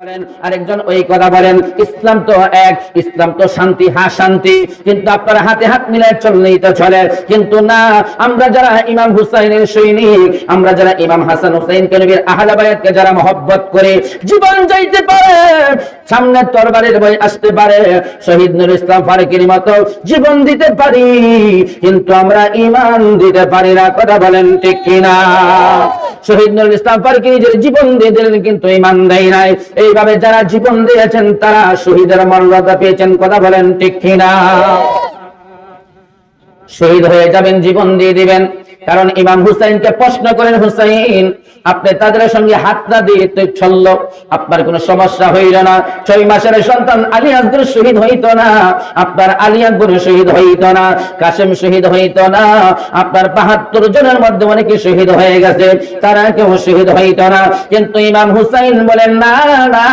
বলেন আরেকজন ওই কথা বলেন, ইসলাম তো এক, ইসলাম তো শান্তি, হ্যাঁ শান্তি, কিন্তু আপনারা হাতে হাত মিলায় চললেই তো চলে। কিন্তু না, আমরা যারা ইমাম হুসাইনের সৈনিক, আমরা যারা ইমাম হাসান হুসাইন নবীর আহলে বায়াতকে যারা মহব্বত করে, জীবন যাইতে পারে, সামনে তরবারের বই আসতে পারে, শহীদ নুরুল ইসলাম ফারুকীর মতো জীবন দিতে পারি, কিন্তু আমরা ঈমান দিতে পারি না। কথা বলেন ঠিক কিনা? শহীদ নুরুল ইসলাম ফারুকী নিজের জীবন দিয়ে দিলেন, কিন্তু ঈমান দেয় নাই। এইভাবে যারা জীবন দিয়েছেন তারা শহীদের মর্যাদা পেয়েছেন। কথা বলেন ঠিক কিনা? শহীদ হয়ে যাবেন, জীবন দিয়ে দিবেন। কারণ ইমাম হুসাইনকে প্রশ্ন করেন, হুসাইন আপনি তাদের সঙ্গে হাতটা দিয়ে চলল, আপনার কোনো সমস্যা হইল না? 6 মাসের সন্তান আলী আসগর শহীদ হইত না, আপনার আলী আকবর শহীদ হইত না, কাসেম শহীদ হইত না, আপনার 72 জনের মধ্যে অনেকে শহীদ হয়ে গেছে, তারা কেউ শহীদ হইত না। কিন্তু ইমাম হুসাইন বলেন, না না,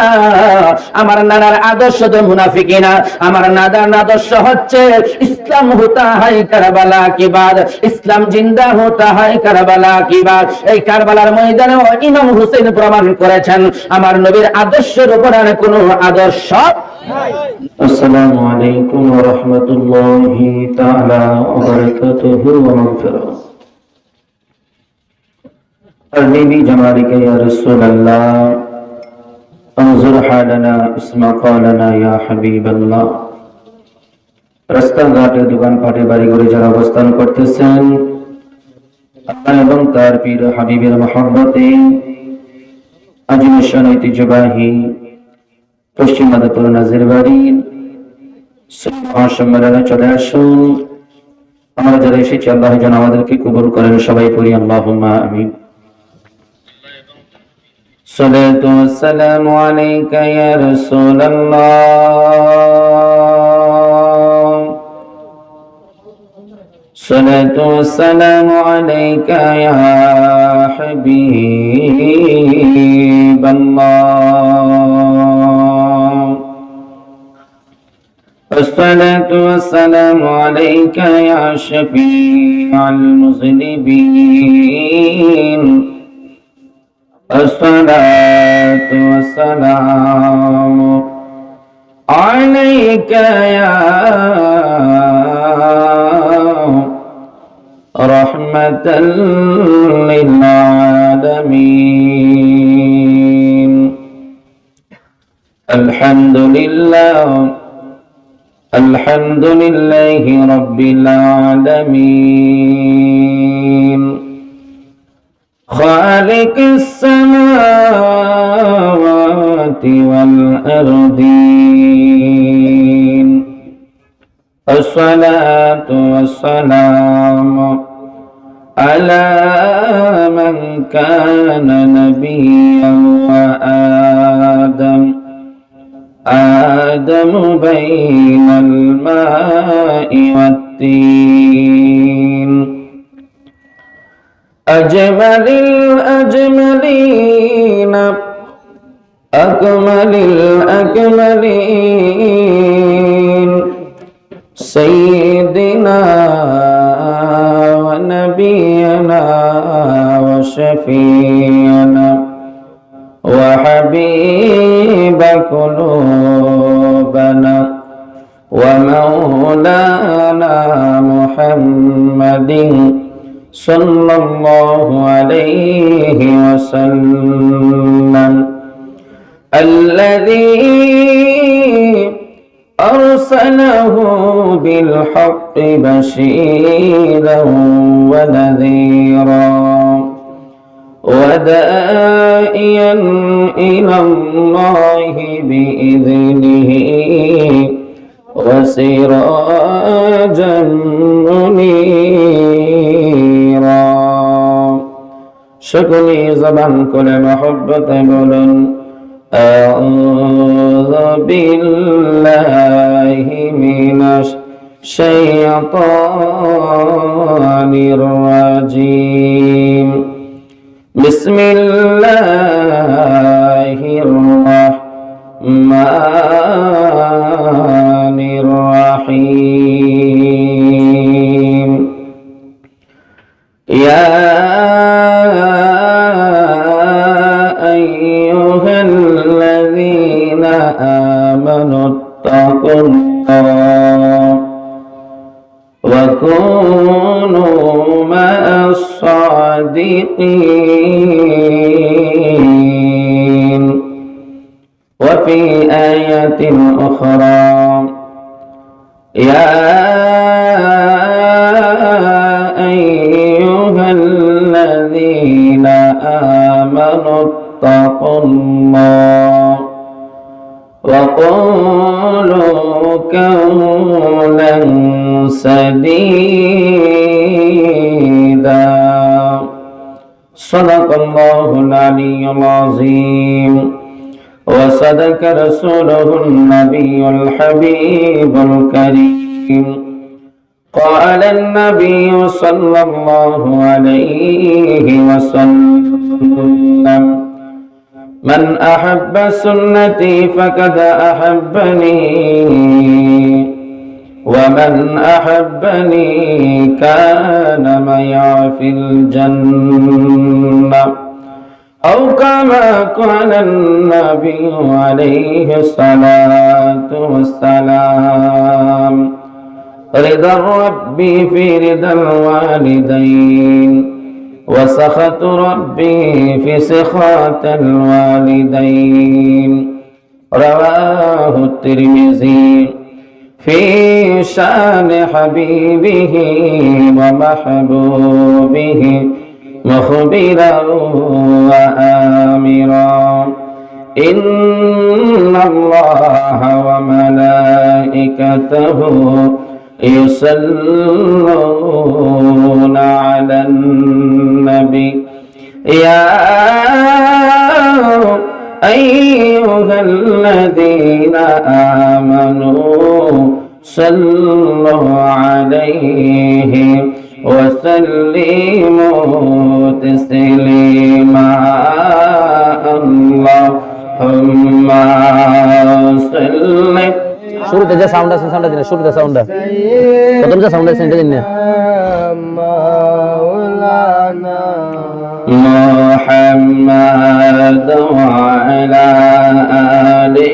আমার নানার আদর্শ তো মুনাফিকি না, আমার নানার আদর্শ হচ্ছে ইসলাম হতা হয় কারবালা কি বাদ, ইসলাম জিন্দা হতা হয় কারবালা কি বাদ। এই কারবালার ময়দানে ইমাম হুসাইন প্রমাণ করেছেন আমার নবীর আদর্শের উপর আর কোনো আদর্শ নাই। আসসালামু আলাইকুম ওয়া রাহমাতুল্লাহি তাআলা ওয়া বারাকাতুহু ওয়া মাগফিরাতুহু। আরনি জামালিকা ইয়া রাসূলুল্লাহ, انظر حالنا اسمع قولنا ইয়া হাবিবাল্লাহ। রাস্তাঘাটে, দোকানপাটে, বাড়িঘরে যারা অবস্থান করতেছেন, আল্লাহ এবং তার পীর হাবিবের মহব্বতে আজ মিশন ঐতিহ্যবাহী পশ্চিম মাদাপুর নাজির বাড়ির মহাসম্মেলনে চলে আসুন। আমরা যারা এসেছি আল্লাহ যেন আমাদেরকে কবুল করেন। সবাই পড়ি আল্লাহুম্মা আমিন। সালাতু ওয়াসসালামু আলাইকা ইয়া রাসূলুল্লাহ, সালাতু ওয়াসসালামু আলাইকা ইয়া হাবিবাল্লাহ, الصلاة والسلام عليك يا شفيع المذنبين، الصلاة والسلام عليك يا رحمة للعالمين. الحمد لله، الحمد لله رب العالمين، خالق السماوات والأرضين. الصلاة والسلام على من كان نبيا وآدم، آدم بين الماء والطين، أجمل الأجملين، أكمل الأكملين، سيدنا ونبينا وشفيعنا وحبيب قلوبنا ومولانا محمد صلى الله عليه وسلم، الذي أرسله بالحق بشيرا ونذيرا وداعيا إلى الله بإذنه وسراجا منيرا। সকলে জবান করে মহব্বতে বলুন أعوذ بالله من الشيطان الرجيم، بسم الله الرحمن الرحيم. يا أيها الذين واتقوا الله وكونوا مع الصادقين. وفي آية أخرى يا أيها الذين آمنوا اتقوا الله وقولوا قولا سديدا. صدق الله العلي العظيم وصدق رسوله النبي الحبيب الكريم. قال النبي صلى الله عليه وسلم من أحب سنتي فقد أحبني ومن أحبني كان معي في الجنة أو كما قال النبي عليه الصلاة والسلام. رضا ربي في رضا الوالدين وسخط ربي في سخط الوالدين. رواه الترمذي في شان حبيبه ومحبوبه مخبرا وآمرا إن الله وملائكته يصلون على النبي يا أيها الذين آمنوا صلوا عليه وسلموا تسليما. اللهم صل শুরুতে যে সাউন্ড আছে সাউন্ডটা দিন, শুরুতে সাউন্ডটা প্রথম যে সাউন্ড আছে এটা দিন না। মাওলানা মুহাম্মদ ওয়া আলা আলি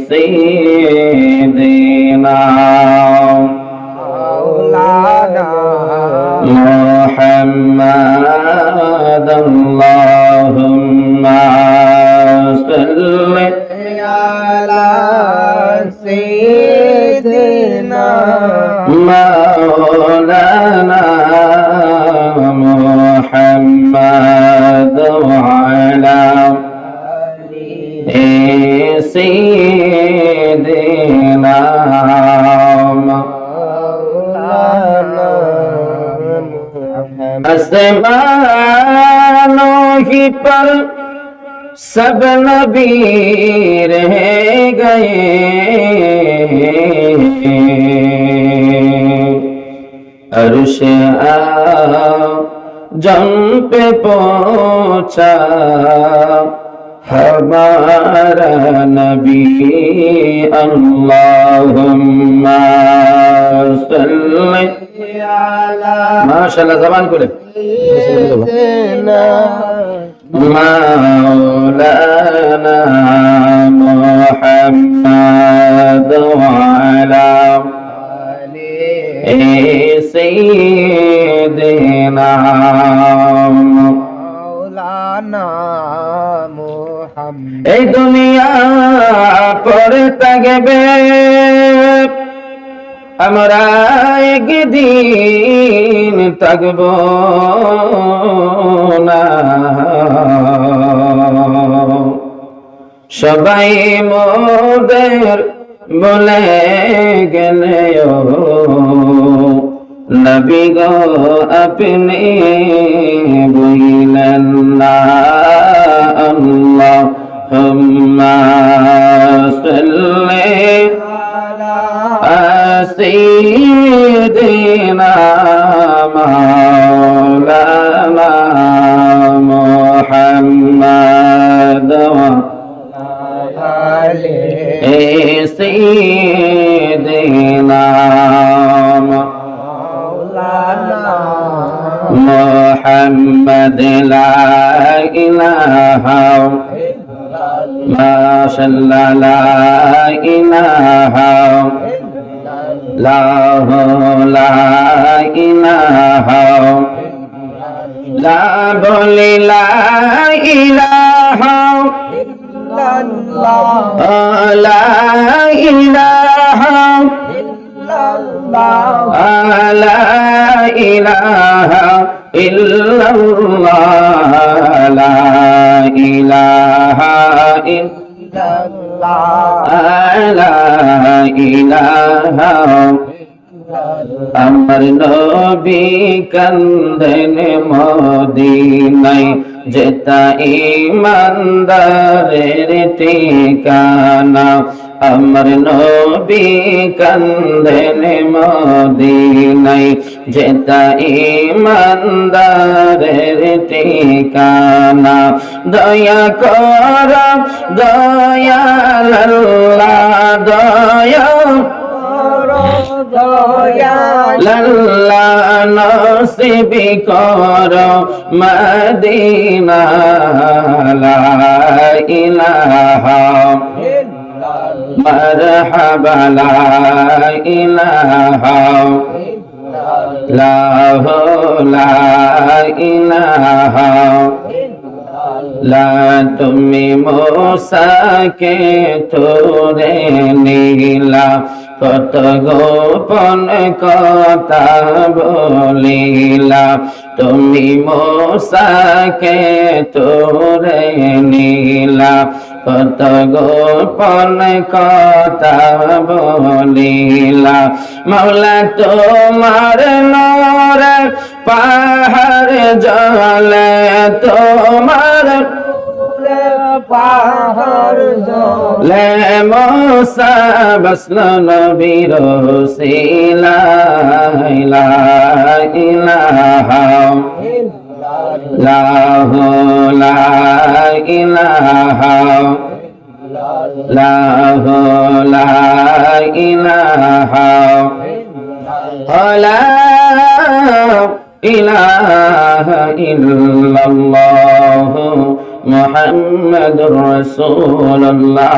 সাইয়্যিদিনা মাওলানা মুহাম্মদ আল্লাহুম্মা সাল্লি আলা سيدنا مولانا محمد وعلى سيدنا مولانا आसमानों ही पर सब नबी रह गए अर्श आज़म पे पहुंचा हमारा नबी अल्लाहुम्मा सल्ली अला माशाअल्लाह ज़बान खोले मौलाना मुहम्मद वअला सय्यिदिना मौलाना मुहम्मद। এই দুনিয়া পরে থাকবে, আমরা একদিন থাকব না। সবাই মোদের বলে গেলেও নবী গো আপনি বললেন না। আল্লাহুম্মা সাল্লি سيدنا مولانا محمد وعلى سيدنا مولانا محمد لا إله মাশাআল্লাহ লা ইলাহা লা ইলাহা লা বলি লা ইলাহা লা ইলাহা লা ইলাহা ইল্লাল্লাহ লা ইলাহা লা ইলাহা আমার নবী কান্দেন মদিনায় যেটা ইমানদারের ঠিকানা আমার নবী কান্দেন মদিনায় যেটা ইমানদারের ঠিকানা দয়া কর দয়াল আল্লাহ দয়া লাল্লা নসিব কর মদিনা লা ইলাহা মারহাবা লা ইলাহা লা ইলাহা লা তুমি মুসাকে তোরে নীলা কত গোপন কথা বলিলা তুমি মুসাকে তোরে নীলা কত গোপন কথা বলিলা মাওলা তোমার নূর পাহাড় জলে তোমার লে মুসা বসল নবীর সিলা লা ইলাহা লা ইলাহা লা ইলাহা লা ইলাহা ইল্লাল্লাহ মুহাম্মাদুর রাসূলুল্লাহ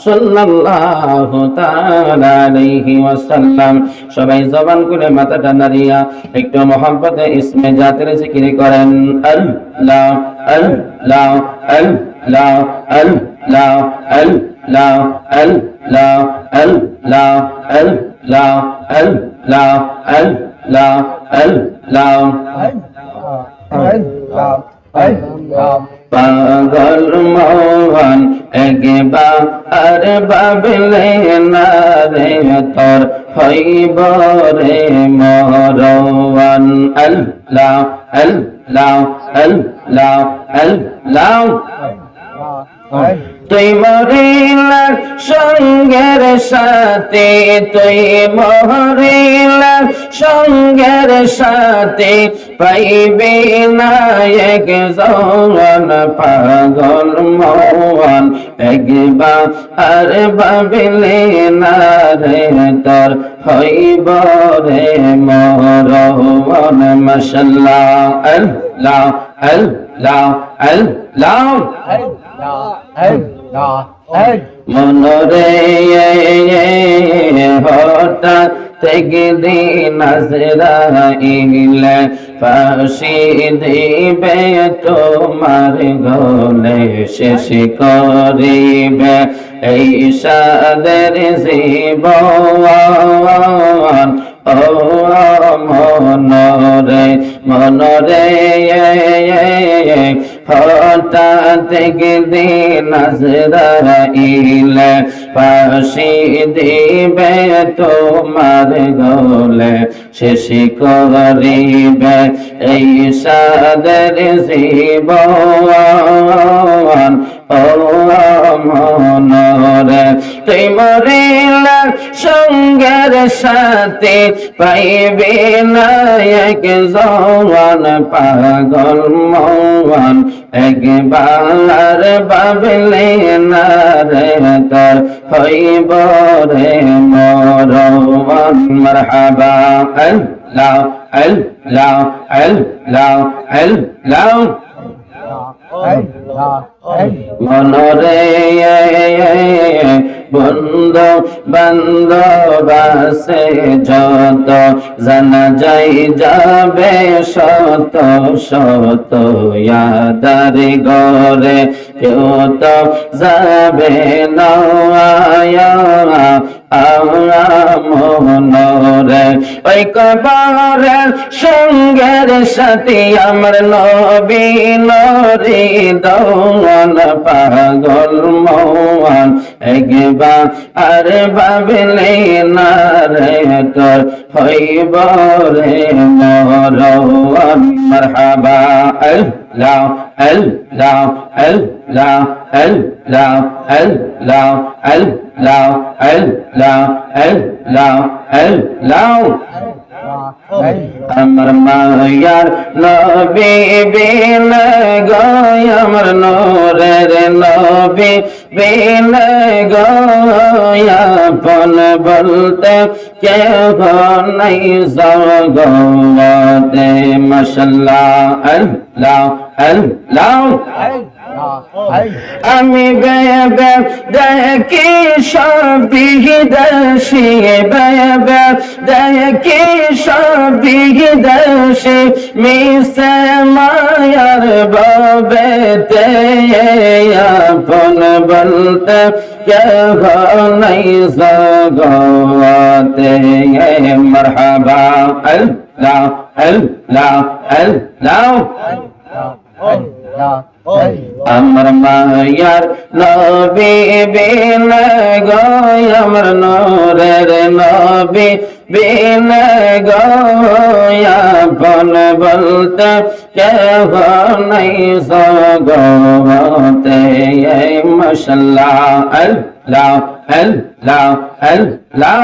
সাল্লাল্লাহু তাআলা আলাইহি ওয়াসাল্লাম। সবাই জবান করে মাথাটা নাড়িয়া একটু মহব্বতে ইসমে জাতের জিকির করেন আল্লাহ আল্লাহ আল্লাহ আল্লাহ আল্লাহ আল্লাহ আল্লাহ আল্লাহ আল্লাহ আল্লাহ আল্লাহ পাগল মোহন একবার ভাবলে না রে তোর হইব রে মরওয়ান আল্লাহ আল্লাহ আল্লাহ আল্লাহ তুই মরিলা সঙ্গের সাথে তুই মরিলা সঙ্গের সাথে পাইবে না একজন পাগল মোহন একবার আর ভাবলে না রে তোর হইব রে মরওয়ান মাশাআল্লাহ আল্লাহ আল্লাহ আল্লাহ মনরে হঠাৎ থেকে দিন আজরাইলে ফাঁসি দিবে তোমার গলে শেষ করিবে এই সাদের জীবন ও মনরে মনরে হঠাৎ থেকে দিন আজরাইলে ফাঁসি দিবে তোমার গলে শেষ করিবে এই সাদের জীবন ও মনরে তুই মরিলা সঙ্গের সাথে পাইবে না একজন পাগল মোহন একবার ভাবলে না রে তোর হইব রে মরওয়ান মারহাবা আল্লাহ আল্লাহ আল্লাহ আল্লাহ মনরে বন্ধু বান্ধব আছে যত, জানা যাই যাবে শত শত, ইয়াদারি ঘরে কেউ তো যাবে না মনরে। ওই কবরের সঙ্গের সাথী আমার নবী নরি দৌন পাগল মৌন, একবার আর ভাবলে না রে তোর হইব রে মরণ। মারহাবা আল্লাহ আল্লাহ আল্লাহ আল্লাহ আল্লাহ আল্লাহ আল্লাহ আল্লাহ আল্লাহ। আমার মায়ার নবী বিন গয়, আমার নূরের নবী বিন গয়, আপন বলতে কেহ নাই জগতে। মাশাআল্লাহ আল্লাহ আল্লাহ। আমি বেবে দেখি সবিদেশি, বেবে দেখি সবিদেশি, মিশে মায়ার ববেতে, আপন বলতে কেহ নাই জগতে। মারহাবা আল্লাহ আল্লাহ আল্লাহ। আমার মায়ার নবী বিন গয়, আমার নূরের নবী বিন গয়, আপন বলতে কেহ নাই জগতে। মাশাআল্লাহ আল্লাহ আল্লাহ আল্লাহ।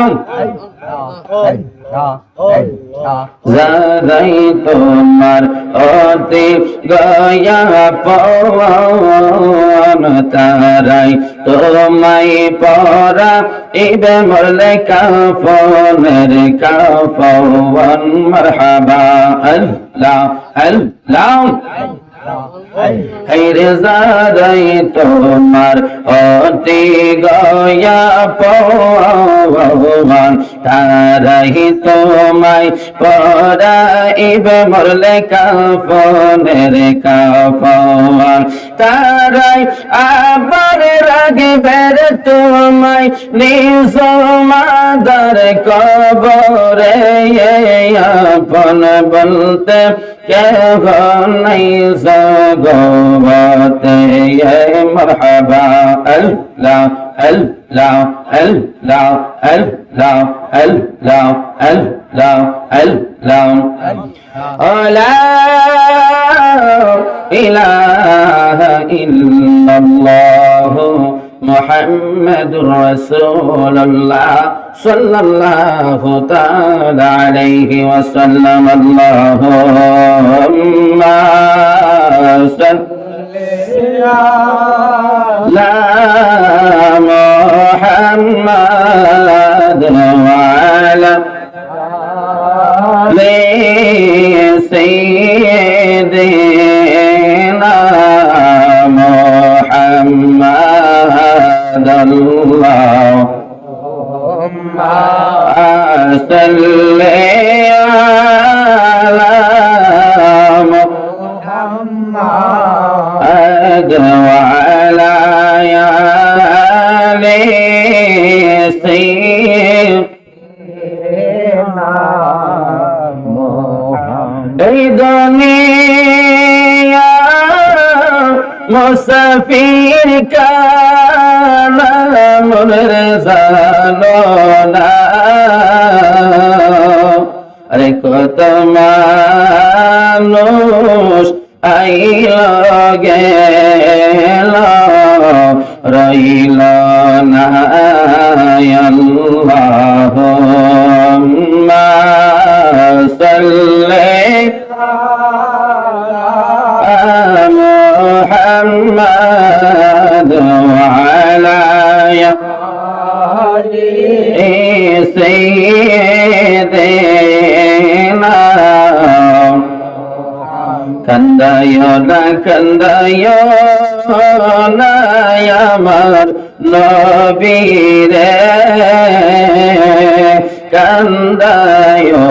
যারাই তোমার অতি গয়া পবন, তারাই তোমায় পরা ইবে মরলে কাফনের কাফন। মারহাবা আল্লাহ আল্লাহ। হায়রে যারাই তোমার অতি গয়া পবন, তারাই তোমায় পরাইবে মরলে কাফনের কাফন। তারাই আবার রাখবে তোমায় নিজ মাদার কবরে, আপন বলতে কেহ নাই জগতে। মারহাবা আল্লাহ আল্লাহ আল্লাহ আল্লাহ আল্লাহ আল্লাহ আল্লাহ। লা ইলাহা ইল্লাল্লাহ মুহাম্মাদুর রাসূলুল্লাহ সাল্লাল্লাহু তাআলা আলাইহি ওয়াসাল্লাম। আল্লাহুম্মা সাল্লি আলা মুহাম্মাদ ওয়া আলা আলি সাইয়্যিদিনা মুহাম্মাদ। আল্লাহুম্মা সাল্লি আলা মুহাম্মাদ ওয়া আলা আলি সাইয়্যিদিনা মুহাম্মাদ। এই দুনিয়া মুসাফির কানা মনের জানো না, আরে কত মানুষ আইল গেল রইল না। আল্লাহুম্মা সাল্লি আলা মুহাম্মাদ ওয়া আলা আলি সাইয়্যিদিনা। কান্দাইও না আমার নবীরে, কান্দাইও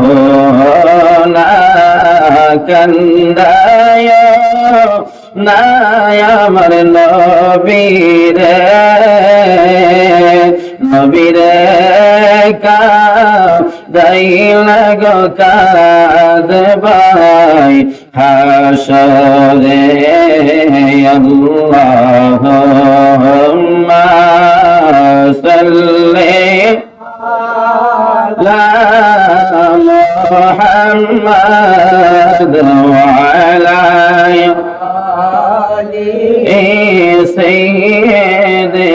না আমার নবীরে, নবীরে কাঁদাইলা গো কাঁদবাই হাসরে। আল্লাহুম্মা সাল্লি আলা মুহাম্মাদ ওয়া আলা সাইয়্যিদিনা।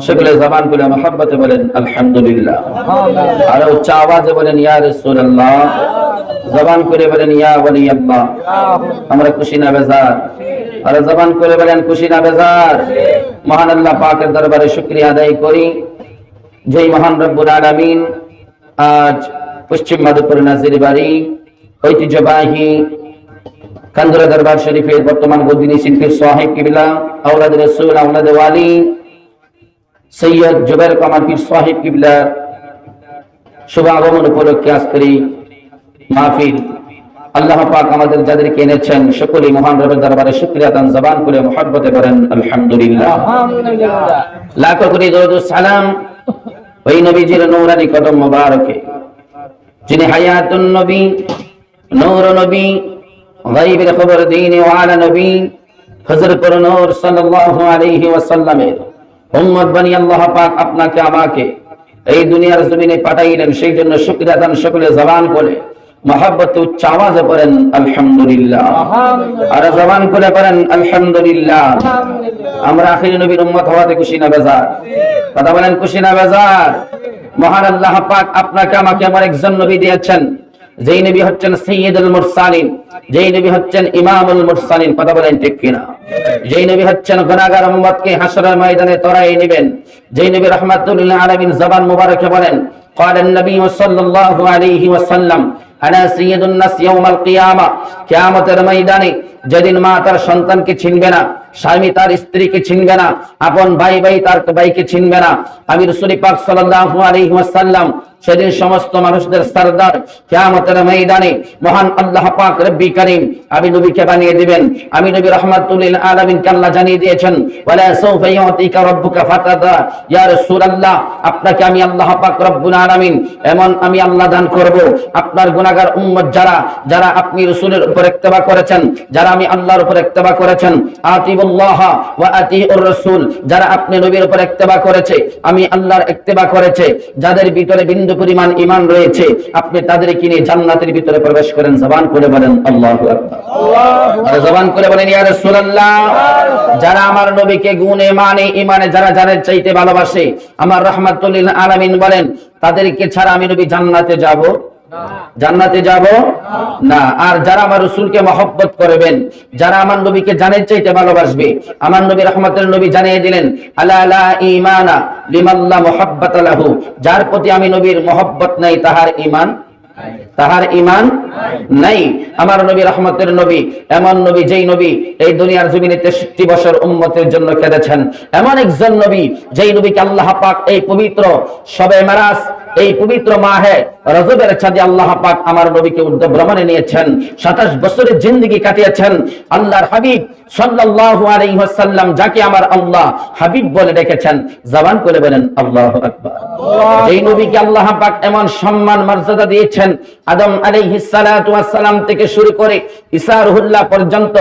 সকলে জবান খুলে মহব্বতে বলেন আলহামদুলিল্লাহ, আর উচ্চ আওয়াজে বলেন ইয়া রাসূলুল্লাহ, জবান করে বলেন ইয়া ওয়ালি আল্লাহ। আমরা খুশি না বেজার? আর জবান করে বলেন খুশি না বেজার? মহান আল্লাহ পাকের দরবারে শুকরিয়া আদায় করি, যেই মহান রব্বুল আলামিন আজ পশ্চিম মাধবপুর নাজির বাড়ি ঐতিহ্যবাহী কান্দুরা দরবার শরীফের বর্তমান গদিনী শিল্পীর সাহেব কিবলা আওলাদ রাসূল আওলাদ ওয়ালি সৈয়দ জুবাইর কামাল পীর সাহেব কিবলার শুভ আগমন উপলক্ষে আজকের এই মাহফিল আল্লাহ পাক আমাদের যাদেরকে এনেছেন সকলেই মহান রবের দরবারে শুকরিয়া আদান জবান করে মুহাব্বতে করেন আলহামদুলিল্লাহ। লাখো কোটি দরুদ ও সালাম ওই নবীজির নূরানি কদম মোবারকে, যিনি হায়াতুন নবী, নূর নবী, গায়বের খবর দিনে ওয়ালা নবী হযরতুল নূর সাল্লাল্লাহু আলাইহি ওয়াসাল্লামের উম্মত বানি আল্লাহ পাক আপনাকে আমাকে এই দুনিয়ার জমিনে পাঠাইলেন। সেই জন্য শুকরিয়া আদান সকলে জবান করে মহব্বতে উচ্চ আওয়াজে পড়েন আলহামদুলিল্লাহ, আর জবান করে পড়েন আলহামদুলিল্লাহ। আমরা আখির নবীর উম্মত হওয়াতে খুশি না বেজার? কথা বলেন খুশি না বেজার? মহান আল্লাহ পাক আপনাকে আমাকে আমার একজন নবী দিয়েছেন, যেই নবী হচ্ছেন সাইয়্যিদুল মুরসালিন, যেই নবী হচ্ছেন ইমামুল মুরসালিন। কথা বলেন ঠিক কিনা? যেই নবী হচ্ছেন গুনাহগার উম্মতকে হাসরের ময়দানে তরাই নেবেন, যেই নবী রাহমাতুল লিল আলামিন। জবান মুবারকে বলেন قال النبي صلى الله عليه وسلم আনা সাইয়্যিদুন নাস ইয়াউমাল কিয়ামা। কিয়ামতের ময়দানে যেদিন মা তার সন্তানকে চিনবে না, স্বামী তার স্ত্রীকে চিনবে না, আপন ভাই তার ভাইকে চিনবে না, আমি রাসূল পাক সাল্লাল্লাহু আলাইহি ওয়াসাল্লাম সেদিন সমস্ত মানুষদের সরদার কিয়ামতের ময়দানে মহান আল্লাহ পাক রব্বি করিম আমি নবীকে বানিয়ে দিবেন। আমি নবী রাহমাতুল লিল আলামিন কে আল্লাহ জানিয়ে দিয়েছেন ওয়ালা সাউফা ইউতিকা রাব্বুকা ফাতাদা। ইয়া রাসূলুল্লাহ, আপনাকে আমি আল্লাহ পাক রব্বুল আলামিন এমন আমি আল্লাহ দান করব, আপনার গুনাহগার উম্মত যারা আপনি রাসূলের উপর ইত্তেবা করেছেন, যারা আমি আল্লাহর উপর ইত্তেবা করেছেন, আতিউল্লাহ ওয়া আতিউর রাসূল, যারা আপনি নবীর উপর ইত্তেবা করেছে, আমি আল্লাহর ইত্তেবা করেছে, যাদের ভিতরে বিন্দু পরিমাণ ঈমান রয়েছে, আপনি তাদেরকে নিয়ে জান্নাতের ভিতরে প্রবেশ করেন। জবান করে বলেন আল্লাহু আকবার, আর জবান করে বলেন ইয়া রাসূলুল্লাহ। যারা আমার নবীকে গুণে মানে ঈমানে যারা জানের চাইতে ভালোবাসে, আমার রাহমাতুল লিল আলামিন বলেন তাদেরকে ছাড়া আমি নবী জান্নাতে যাব জান্নাতে যাব না। আর যারা আমার রাসূলকে মহব্বত করবেন, যারা আমার নবীকে জানের চাইতে ভালোবাসবে, আমার নবী রাহমাতুল নবী জানিয়ে দিলেন আলা লা ঈমানা লিমান লা মুহাব্বাতা লাহু। যার প্রতি আমি নবীর মহব্বত নাই তাহার ঈমান নাই। আমার নবী রহমতের নবী এমন নবী, যেই নবী এই দুনিয়ার জমিনে 63 বছর উম্মতের জন্য কেঁদেছেন। এমন একজন নবী যেই নবীকে আল্লাহ পাক এই পবিত্র শবে মেরাজ, এই পবিত্র মাহে রজবের চাঁদে আল্লাহ পাক আমার নবীকে উর্ধ্ব ভ্রমণে নিয়েছেন। 27 বছরের জিন্দেগি কাটিয়েছেন আল্লাহর হাবিব সাল্লাল্লাহু আলাইহি ওয়াসাল্লাম, যাকে আমার আল্লাহ হাবিব বলে ডেকেছেন। জবান করে বলেন আল্লাহু আকবার। যেই নবীকে আল্লাহ পাক এমন সম্মান মর্যাদা দিয়েছেন, আদম আলাইহিস সালাতু ওয়াস সালাম থেকে শুরু করে ঈসা রুহুল্লাহ পর্যন্ত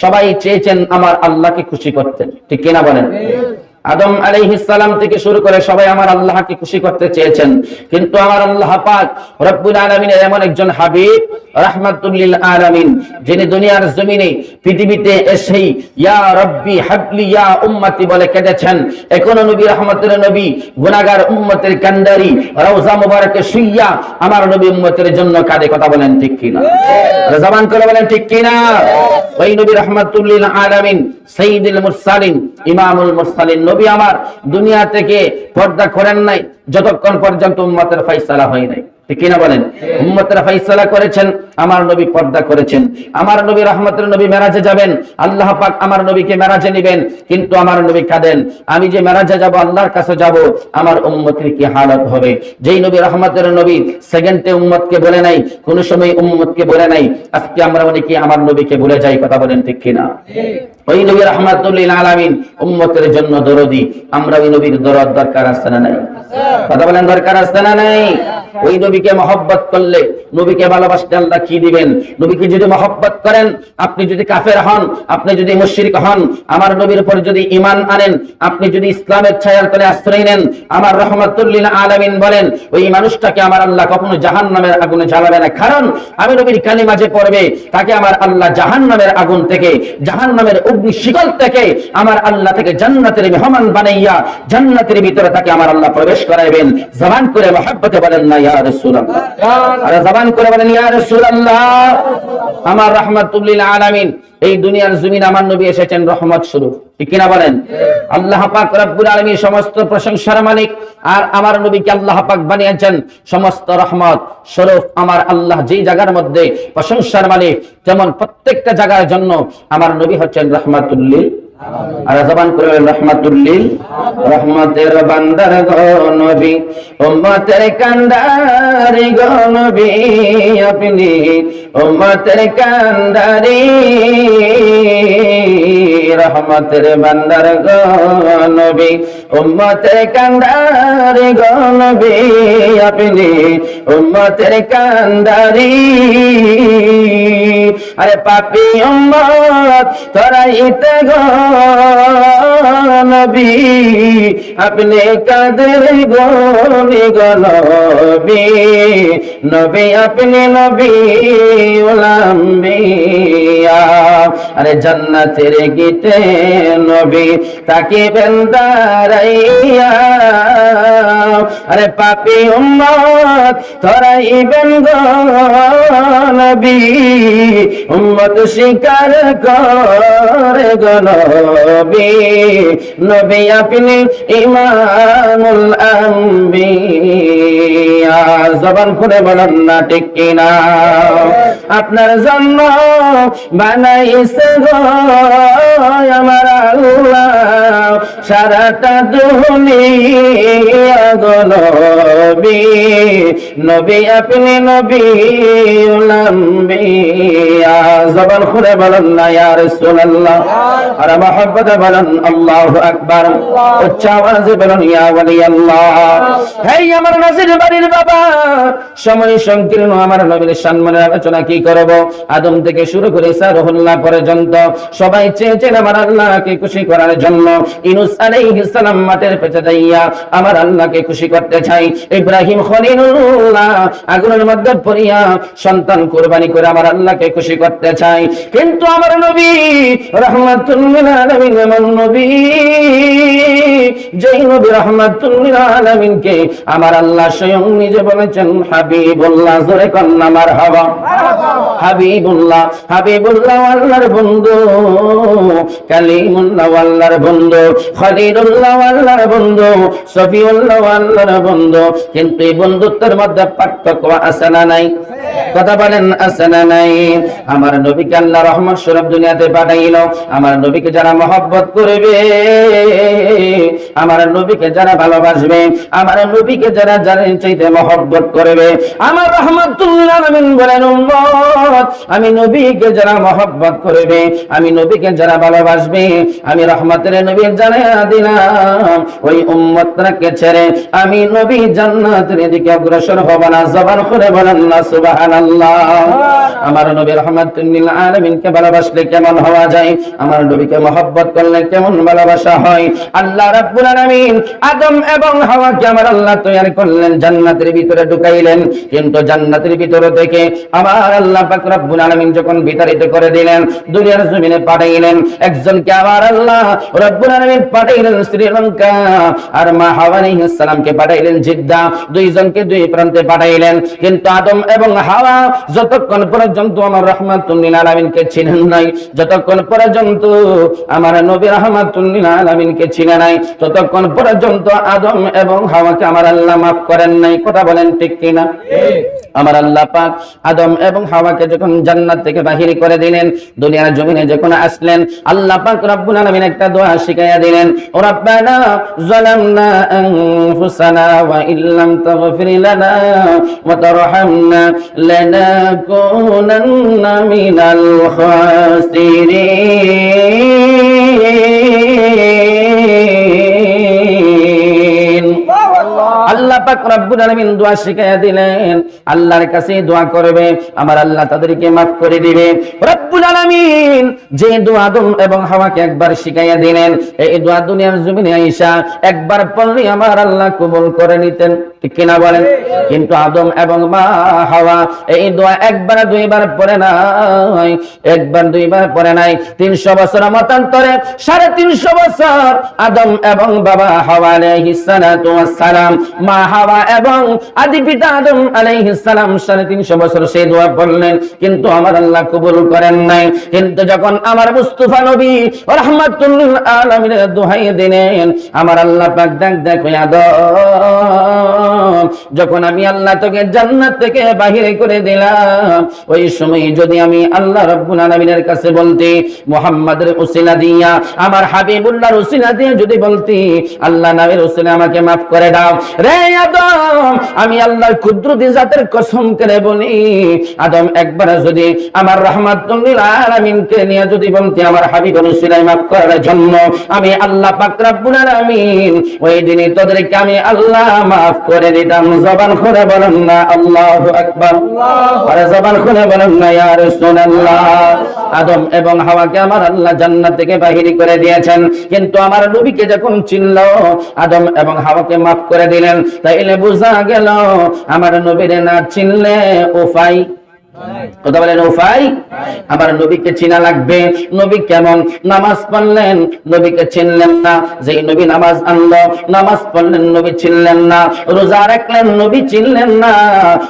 সবাই চেয়েছেন আমার আল্লাহকে খুশি করতে। ঠিক কিনা বলেন? আদম আলাইহিস সালাম থেকে শুরু করে সবাই আমার আল্লাহকে খুশি করতে চেয়েছেন, কিন্তু আমার আল্লাহ পাক রব্বুল আলামিনের এমন একজন হাবিব রাহমাতুল লিল আলামিন, যিনি দুনিয়ার জমিনে পৃথিবীতে এসেই ইয়া রব্বি হাবলি ইয়া উম্মতি বলে কেঁদেছেন। এখনো নবী রহমতের নবী গুনাহগার উম্মতের কান্দারি রওজা মুবারকে শুইয়া আমার নবী উম্মতের জন্য কাঁদে। কথা বলেন ঠিক কিনা? জবান করে বলেন ঠিক কিনা? ওই নবী রহমাতুল লিল আলামিন সাইয়্যিদুল মুরসালিন ইমামুল মুরসালিন নবী আমার দুনিয়া থেকে পর্দা করেন নাই যতক্ষণ পর্যন্ত উম্মতের ফয়সালা হয় নাই। ঠিক কিনা বলেন? উম্মতরা ফাইসালা করেছেন, আমার নবী পর্দা করেছেন, আমার নবী রহমতের নবী মেরাজে যাবেন, আল্লাহ পাক আমার নবীকে মেরাজে নেবেন, কিন্তু আমার নবী কাঁদেন, আমি যে মেরাজে যাব, আল্লাহর কাছে যাব, আমার উম্মতের কি হালত হবে? যেই নবী রহমতের নবী সেকেন্ডে উম্মতকে বলে নাই, কোন সময় উম্মতকে বলে নাই, আজকে আমরা অনেকে আমার নবীকে ভুলে যাই, কথা বলেন ঠিক কিনা? ওই নবী রাহমাতুল লিল আলামিন উম্মতের জন্য দরদি, আমরা ওই নবীর দরদ দরকার আছে না নাই? কথা বলেন দরকার আছে না নাই? ওই নবীকে মহব্বত করলে, নবীকে ভালোবাসতে আল্লাহ কি দিবেন? নবীকে যদি মহব্বত করেন, আপনি যদি কাফের হন, আপনি যদি মুশরিক হন, আমার নবীর উপর যদি ঈমান আনেন, আপনি যদি ইসলামের ছায়ার তলে আশ্রয় নেন, আমার রাহমাতুল লিল আলামিন বলেন ওই মানুষটাকে আমার আল্লাহ কখনো জাহান্নামের আগুনে জ্বালাবে না। কারণ আমি নবীর কালিমা যে পড়বে, তাকে আমার আল্লাহ জাহান্নামের আগুন থেকে, জাহান্নামের অগ্নি শিকল থেকে আমার আল্লাহ থেকে জান্নাতের মেহমান বানাইয়া জান্নাতের ভিতরে তাকে আমার আল্লাহ প্রবেশ করাইবেন। জবান করে মহব্বতে বলেন না ইয়া রাসূলুল্লাহ, আর জবান করে বলেন ইয়া রাসূলুল্লাহ। আমার রাহমাতুল লিল আলামিন, এই দুনিয়ার জমিন আমার নবী এসেছেন রহমত স্বরূপ, ঠিক কিনা বলেন? আল্লাহ পাক রব্বুল আলামিন সমস্ত প্রশংসার মালিক, আর আমার নবীকে আল্লাহ পাক বানিয়েছেন সমস্ত রহমত স্বরূপ। আমার আল্লাহ যেই জায়গার মধ্যে প্রশংসার মালিক, যেমন প্রত্যেকটা জায়গার জন্য আমার নবী হচ্ছেন রাহমাতুল লিল, আর জবান করে রাহমাতুল লিল, রহমতের বান্দার গো নবী, উম্মতের কান্ডারি গো নবী আপনি, উম্মতের কান্ডারি, রহমতের বান্দার গো নবী, উম্মতের কান্ডারি গো নবী আপনি, উম্মতের কান্ডারি। আরে পাপী উম্মত তরাইতে গো নবী আপনি কাদের গো নবী, নবী আপনি নবী উলাম্বিয়া। আরে জান্নাতের গিতে নবী তাকিবেন দাঁড়াইয়া, আরে পাপী উম্মত তরাইবেন গো নবী, উম্মত স্বীকার করে গো নবী, নবী আপনি ইমামুল আম্বিয়া। জবান খুলে বলেন না ঠিক কিনা? আপনার জন্য বানাইছে গো আমার আল্লাহ সারাটা দুনিয়া গো নবী, নবী আপনি নবী উলাম্বিয়া। জবান খুলে বলেন না ইয়া রাসূলুল্লাহ, আর মহব্বতে বলেন আল্লাহু আকবার, উচ্চ আওয়াজে বলেন ইয়া ওয়ালি আল্লাহ। হেই আমার নাজির বাড়ির বাবা, সময় সংকীর্ণ, আমার নবীর সম্মানের আলোচনা কি করব? আদম থেকে শুরু করে ঈসা রুহুল্লাহ পর্যন্ত সবাই চেয়েছেন আমার আল্লাহকে খুশি করার জন্য। ইউনূস আলাইহিস সালাম মাঠের পেটে যাইয়া আমার আল্লাহকে খুশি করতে চাই। ইব্রাহিম খলিলুল্লাহ আগুনের মধ্যে পড়িয়া সন্তান কুরবানি করে আমার আল্লাহকে খুশি করতে চাই। কিন্তু আমার নবী রাহমাতুল লিল আলামিন এমন নবী, যেই নবী রাহমাতুল লিল আলামিনকে আমার আল্লাহ স্বয়ং নিজে বলেছেন হাবিবুল্লাহ। জোরে কন্না মারহাবা। হাবিবুল্লাহ, হাবিবুল্লাহ আল্লাহর বন্ধু, কালিমুল্লাহ আল্লাহর বন্ধু, খলিলুল্লাহ আল্লাহর বন্ধু, সফিউল্লাহ আল্লাহর বন্ধু। কিন্তু এই বন্ধুত্বের মধ্যে পার্থক্য আছে না নাই? কথা বলেন আছে না নাই? আমার নবীকে আল্লাহ রহমত স্বরূপ দুনিয়াতে পাঠাইলো। আমার নবীকে যারা মহব্বত করবে, আমার নবীকে যারা ভালোবাসবে, আমার নবীকে যারা জানেন চাইতে মহব্বত করবে, আমার রাহমাতুল লিল আলামিন বলেন উম্মত আমি নবীকে যারা মহব্বত করবে, আমি নবীকে যারা ভালোবাসবে, আমি রহমতের নবী জানাইয়া দিলাম ওই উম্মতটাকে ছেড়ে আমি নবী জান্নাতের দিকে অগ্রসর হব না। জবান করে বলেন না সুবহানাল্লাহ। আমার নবী রাহমাতুল লিল আলামিনকে ভালোবাসলে কেমন হওয়া যায়, আমার নবীকে মহব্বত করলে কেমন ভালোবাসা হয়। আল্লাহ রাব্বুল আলামিন আদম এবং হাওয়াকে আমার আল্লাহ তৈরি করলেন, জান্নাতের ভিতরে ঢুকাইলেন। কিন্তু জান্নাতের ভিতরে থেকে আমার আল্লাহ পাক রব্বুল আলামিন যখন বিতাড়িত করে দিলেন, দুনিয়ার জমিনে পাঠাইলেন একজনকে। আমার আল্লাহ রব্বুল আলামিন পাঠাইলেন শ্রীলঙ্কা, আর মা হাওয়া আলাইহিস সালামকে পাঠাইলেন জিদ্দা। দুইজনকে দুই প্রান্তে পাঠাইলেন। কিন্তু আদম এবং হাওয়া হাওয়া যতক্ষণ পর্যন্ত আমার রাহমাতুল লিল আলামিনকে চিনেন নাই, যতক্ষণ পর্যন্ত আমার নবী রাহমাতুল লিল আলামিনকে চিনে নাই, ততক্ষণ পর্যন্ত আদম এবং হাওয়াকে আমার আল্লাহ মাফ করেন নাই। কথা বলেন ঠিক কিনা? আমার আল্লাহ পাক আদম এবং হাওয়াকে যখন জান্নাত থেকে বাহির করে দিলেন, দুনিয়ার জমিনে যখন আসলেন, আল্লাহ পাক রব্বুল আলামিন একটা দোয়া শিখাইয়া দিলেন, ও রব্বানা যালামনা আনফুসানা ওয়া ইল্লাম তাগফির লানা ওয়া তারহামনা লানাকুনান্না মিনাল খাসিরিন। আল্লাহ পাক রব্বুল আলামিন দোয়া শিখাইয়া দিলেন, আল্লাহর কাছে দোয়া করবে, আমার আল্লাহ তাদেরকে মাফ করে দিবে। রব্বুল আলামিন যে দোয়া আদম এবং হাওয়াকে একবার শিখাইয়া দিলেন, এই দোয়া দুনিয়ার জমিনে আয়েশা একবার পড়লে আমার আল্লাহ কবুল করে নিতেন, ঠিক কিনা বলেন? কিন্তু আদম এবং মা হাওয়া এই দোয়া একবার দুইবার পড়ে নাই, একবার দুইবার পড়ে নাই। 300 বছর মতান্তরে 350 বছর আদম এবং বাবা হাওয়া আলাইহিস সালাতু ওয়াস সালাম, মা হাওয়া এবং আদি পিতা আদম আলাইহিস সালাম 350 বছর সেই দোয়া পড়লেন, কিন্তু আমার আল্লাহ কবুল করেন নাই। কিন্তু যখন আমার মুস্তাফা নবী রাহমাতুল লিল আলামিনের দোহাই দিলেন, আমার আল্লাহ পাক দেখো আদম, যখন আমি আল্লাহ তোকে জান্নাত থেকে বাহির করে দিলাম, ওই সময় যদি আমি আল্লাহ রাব্বুল আলামিনের কাছে বলতি, মুহাম্মাদের উসিলা দিয়া, আমার হাবিবুল্লাহর উসিলা দিয়ে যদি বলতি, আল্লাহ নবীর উসিলা আমাকে maaf করে দাও, রে আদম, আমি আল্লাহর কুদরতি জাতের কসম করে বলি, আদম একবার যদি আমার রাহমাতুল লিল আলামিনকে নিয়ে যদি বলতি আমার হাবিবের উসিলা maaf করার জন্য, আমি আল্লাহ পাক রব্বুল আলামিন ওই দিনই তোদেরকে আমি আল্লাহ maaf করে দিতাম। জবান খুলে বলেন না আল্লাহু আকবার, আর জবান খুলে বলেন না ইয়া রাসূলুল্লাহ। আদম এবং হাওয়াকে আমার আল্লাহ জান্নাত থেকে বাহির করে দিয়েছেন, কিন্তু আমার নবীকে যখন চিনল, আদম এবং হাওয়াকে maaf করে দিলেন, তাইলে বোঝা গেল আমার নবীরে না চিনলে উপায়, কথা বলেন উপায়, আমার নবীকে চিনা লাগবে। নবী কেমন? নামাজ পড়লেন, নবীকে চিনলেন না, যেই নবী নামাজ আনলো, নামাজ পড়লেন, নবী চিনলেন না, রোজা রাখলেন, নবী চিনলেন না,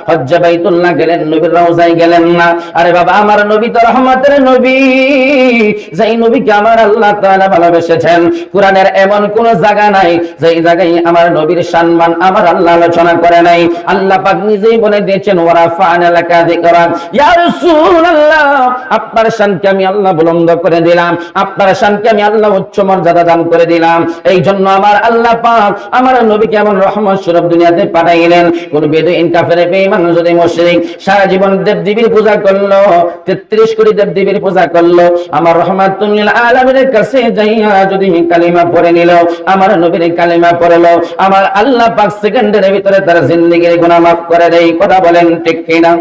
হজ্জে বাইতুল্লাহ গেলেন, নবীর রওজায় গেলেন না। আরে বাবা, আমার নবী তো রহমতের নবী, যেই নবীকে আমার আল্লাহ তাআলা ভালোবেসেছেন। কোরআনের এমন কোন জায়গা নাই যেই জায়গায় আমার নবীর সম্মান আমার আল্লাহ আলোচনা করে নাই। আল্লাহ পাক নিজেই বলে দিয়েছেন, ওয়া রাফা'না লাকা যিকরাক, ইয়া রাসূলুল্লাহ, আপনার শানকে আমি আল্লাহ বুলন্দ করে দিলাম, আপনার শানকে আমি আল্লাহ উচ্চ মর্যাদা দান করে দিলাম। এই জন্য আমার আল্লাহ পাক আমার নবীকে এমন রহমত স্বরূপ দুনিয়াতে পাঠাইলেন। কোন বেদুইন কাফের বেঈমান যদি মুশরিক সারা জীবন দেবদেবীর পূজা করলো, 33 কোটি দেবদেবীর পূজা করলো, আমার রাহমাতুল লিল আলামিনের কাছে যাইয়া যদি কালিমা পড়ে নিল, আমার নবীর কালিমা পড়লো, আমার আল্লাহ পাক সেকেন্ডের ভিতরে তার জিন্দেগীর গুনাহ মাফ করে দেয়। কথা বলেন ঠিক কিনা?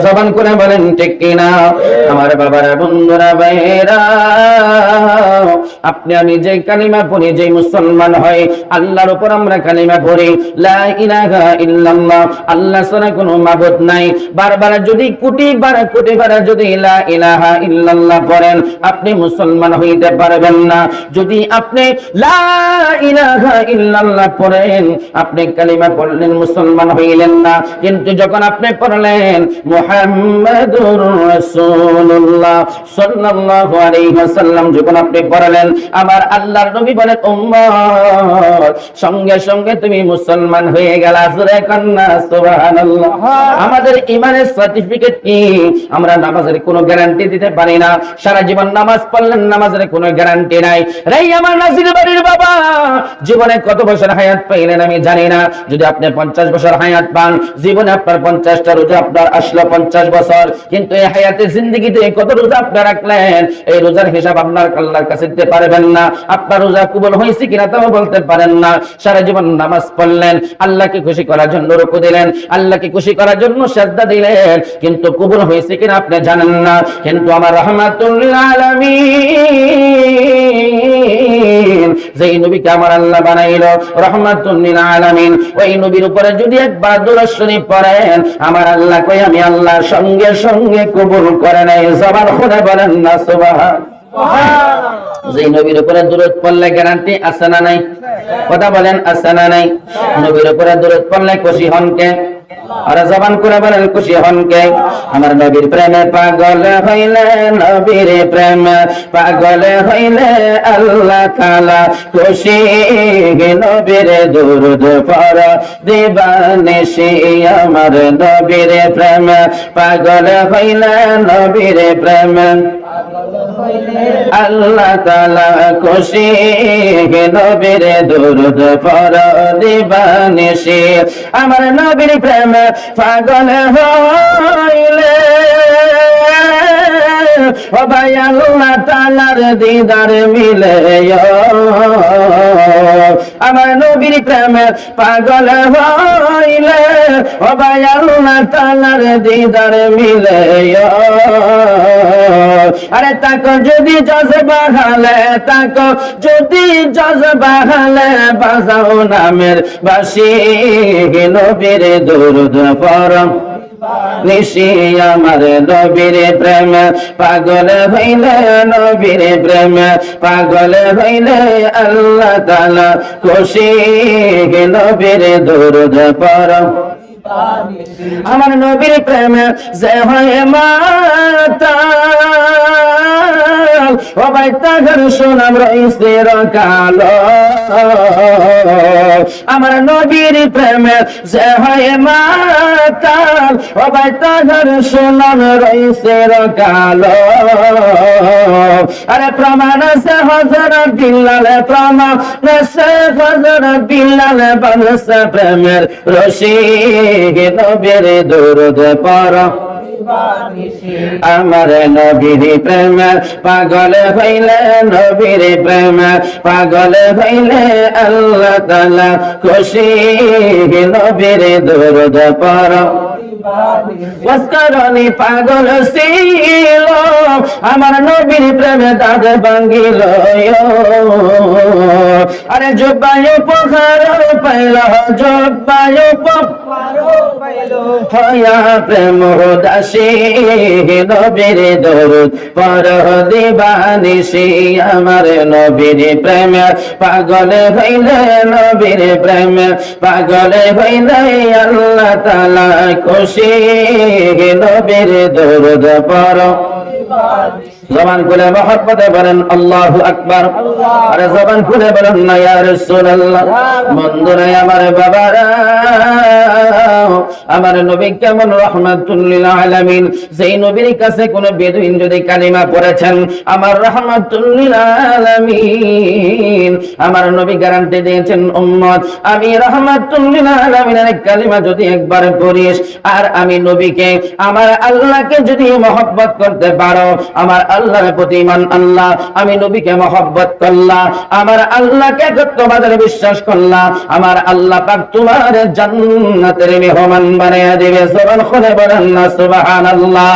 জবান করে বলেন ঠিক কিনা? আমার বাবারা, বন্ধুরা, ভাইয়েরা, আপনি আমি যে কালিমা পড়ি, যে মুসলমান হয়, আল্লাহর উপর আমরা কালিমা পড়ি, লা ইলাহা ইল্লাল্লাহ, আল্লাহ ছাড়া কোনো মাবুদ নাই। বারবার যদি কোটিবার যদি লা ইলাহা ইল্লাল্লাহ পড়েন, আপনি মুসলমান হইতে পারবেন না। যদি আপনি লা ইলাহা ইল্লাল্লাহ পড়েন, আপনি কালিমা পড়লেন, মুসলমান হইলেন না। কিন্তু যখন আপনি পড়লেন মুহাম্মাদুর রাসূলুল্লাহ সাল্লাল্লাহু আলাইহি ওয়াসাল্লাম, যখন আপনি পড়লেন, আমার আল্লাহর নবী বলেন, উম্মত, সঙ্গে সঙ্গে তুমি মুসলমান হয়ে গেলা। জোরে কান্না সুবহানাল্লাহ। আমাদের ঈমানের সার্টিফিকেট কি? আমরা নামাজের কোনো গ্যারান্টি দিতে পারি না। সারা জীবন নামাজ পড়লেন, নামাজের কোনো গ্যারান্টি নাই। রে আমার নাজির বাড়ির বাবা, জীবনে কত বছর হায়াত পাইলেন আমি জানি না। যদি আপনি 50 বছর হায়াত পান, জীবনে আপনার 50টা রোজা আপনার আসলো 50 বছর, কিন্তু এই হায়াতের জিন্দেগিতে কত রোজা আপনি রাখলেন, এই রোজার হিসাব আপনার আল্লাহর কাছে দিতে পারবেন না। আপনার রোজা কবুল হয়েছে কিনা তাও বলতে পারেন না। সারা জীবন নামাজ পড়লেন, আল্লাহকে খুশি করার জন্য রুকু দিলেন, আল্লাহকে খুশি করার জন্য সিজদা দিলেন, কিন্তু কবুল হয়েছে কিনা আপনি জানেন না। কিন্তু আমার রাহমাতুল লিল আলামিন, যেই নবীকে আমার আল্লাহ বানাইলো রাহমাতুল লিল আলামিন, ওই নবীর উপরে যদি একবার দুরূদ শরীফ পড়েন, আমার আল্লাহ কই আমি আল্লাহ সঙ্গে সঙ্গে কবুল করে নাই। জবান খুলে বলেন না সুবহানাল্লাহ। যেই নবীর উপরে দুরূদ পড়লে গ্যারান্টি আছে না নাই? কথা বলেন আছে না নাই? নবীর উপরে দুরূদ পড়লে খুশি হন কে? আর জবান করে বলেন খুশি হন কে? আমার নবীর প্রেমে পাগল হইলে, নবীর প্রেমে পাগল হইলে আল্লাহ তাআলা খুশি। নবীর দুরূদ পড় দিবানিশি, আমার নবীর প্রেমে পাগল হইলে, নবীর প্রেমে আল্লাহ তাআলা খুশি। নবীর দুরূদ পড় দিবানিশি, আমার নবীর প্রেমে পাগল হইলে ও ভাই আল্লাহ তাআলার দিদার মিলে। আমার নবীর প্রেমে পাগল হইলে ও ভাই আল্লাহ তাআলার দিদার মিলে। আরে তাকো যদি জজবা হালে, তাকো যদি জজবা হালে, বাজাও নামের বাঁশি। নবীর দুরূদ পড় নিশি, আমার নবীর প্রেমে পাগল হইলে, নবীর প্রেমে পাগল হইলে আল্লাহ তাআলা খুশি। নবীর দুরূদ পড়, আমার নবীর প্রেমে যে হয় মাতাল, ও ভাই তাহার সুনাম রইছে কালো। আমার নবীর প্রেমে যে হয় মাতাল, ও ভাই তাহার সুনাম রইছে কালো। আরে প্রমাণ আছে হযরত বিল্লাল, প্রমাণ আছে হযরত বিল্লাল বানসা প্রেমের রশি। নবীর দুরূদ পড় আমার নবীর প্রেমে পাগল হইলে, নবীর প্রেমে পাগল হইলে আল্লাহ তাআলা খুশি। নবীর দুরূদ পড় ওয়াসকারণী পাগল ছিল, আমার নবীর প্রেমে দাঁত ভাঙ্গিল। আরে জব্বায় উপহার পাইল, জব্বায় উপহার পাইল, হইয়া প্রেম দাসী। নবীর দুরূদ পড় দিবানিশি, আমার নবীর প্রেমে পাগল হইলে, নবীর প্রেমে পাগল হইলে আল্লাহ তাআলা খুশি। নবীর দুরূদ পড়, জবান খুলে মহব্বতে বলেন আল্লাহু আকবার। আরে জবান খুলে বলেন না ইয়া রাসূলুল্লাহ। বন্ধুরা আমার বাবারা, আমার নবী কেমন রাহমাতুল লিল আলামিন। যেই নবীর কাছে কোন বেদুইন যদি কালিমা পড়েছেন, আমার রাহমাতুল লিল আলামিন, আমার নবী গ্যারান্টি দিয়েছেন উম্মত আমি রাহমাতুল লিল আলামিনের কালিমা যদি একবার পড়িস, আর আমি নবীকে আমার আল্লাহকে যদি মহব্বত করতে পারো, আমার আল্লাহর প্রতি ঈমান আল্লাহ, আমি নবীকে মহব্বত করলাম, আমার আল্লাহকে একত্ববাদে বিশ্বাস করলাম, আমার আল্লাহ পাক তোমার জান্নাতের মেহমান বানিয়ে দিবে। সুবহান খুলে বলেন না সুবহানাল্লাহ।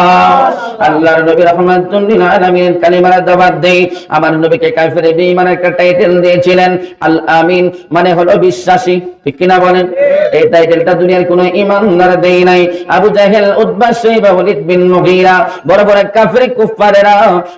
আল্লাহর নবী রাহমাতুল লিল আলামিন কালিমার দাওয়াত দেই। আমার নবীকে কাফির বেঈমানের একটা টাইটেল দিয়েছিলেন আল আমিন, মানে হলো বিশ্বাসী। ঠিক কিনা বলেন? এই টাইটেলটা দুনিয়ার কোনো ঈমানদার দেই নাই। আবু জাহেল, উতবা, শাইবা, ওয়ালিদ বিন মুগীরা, বড় বড় কাফির কুফারেরা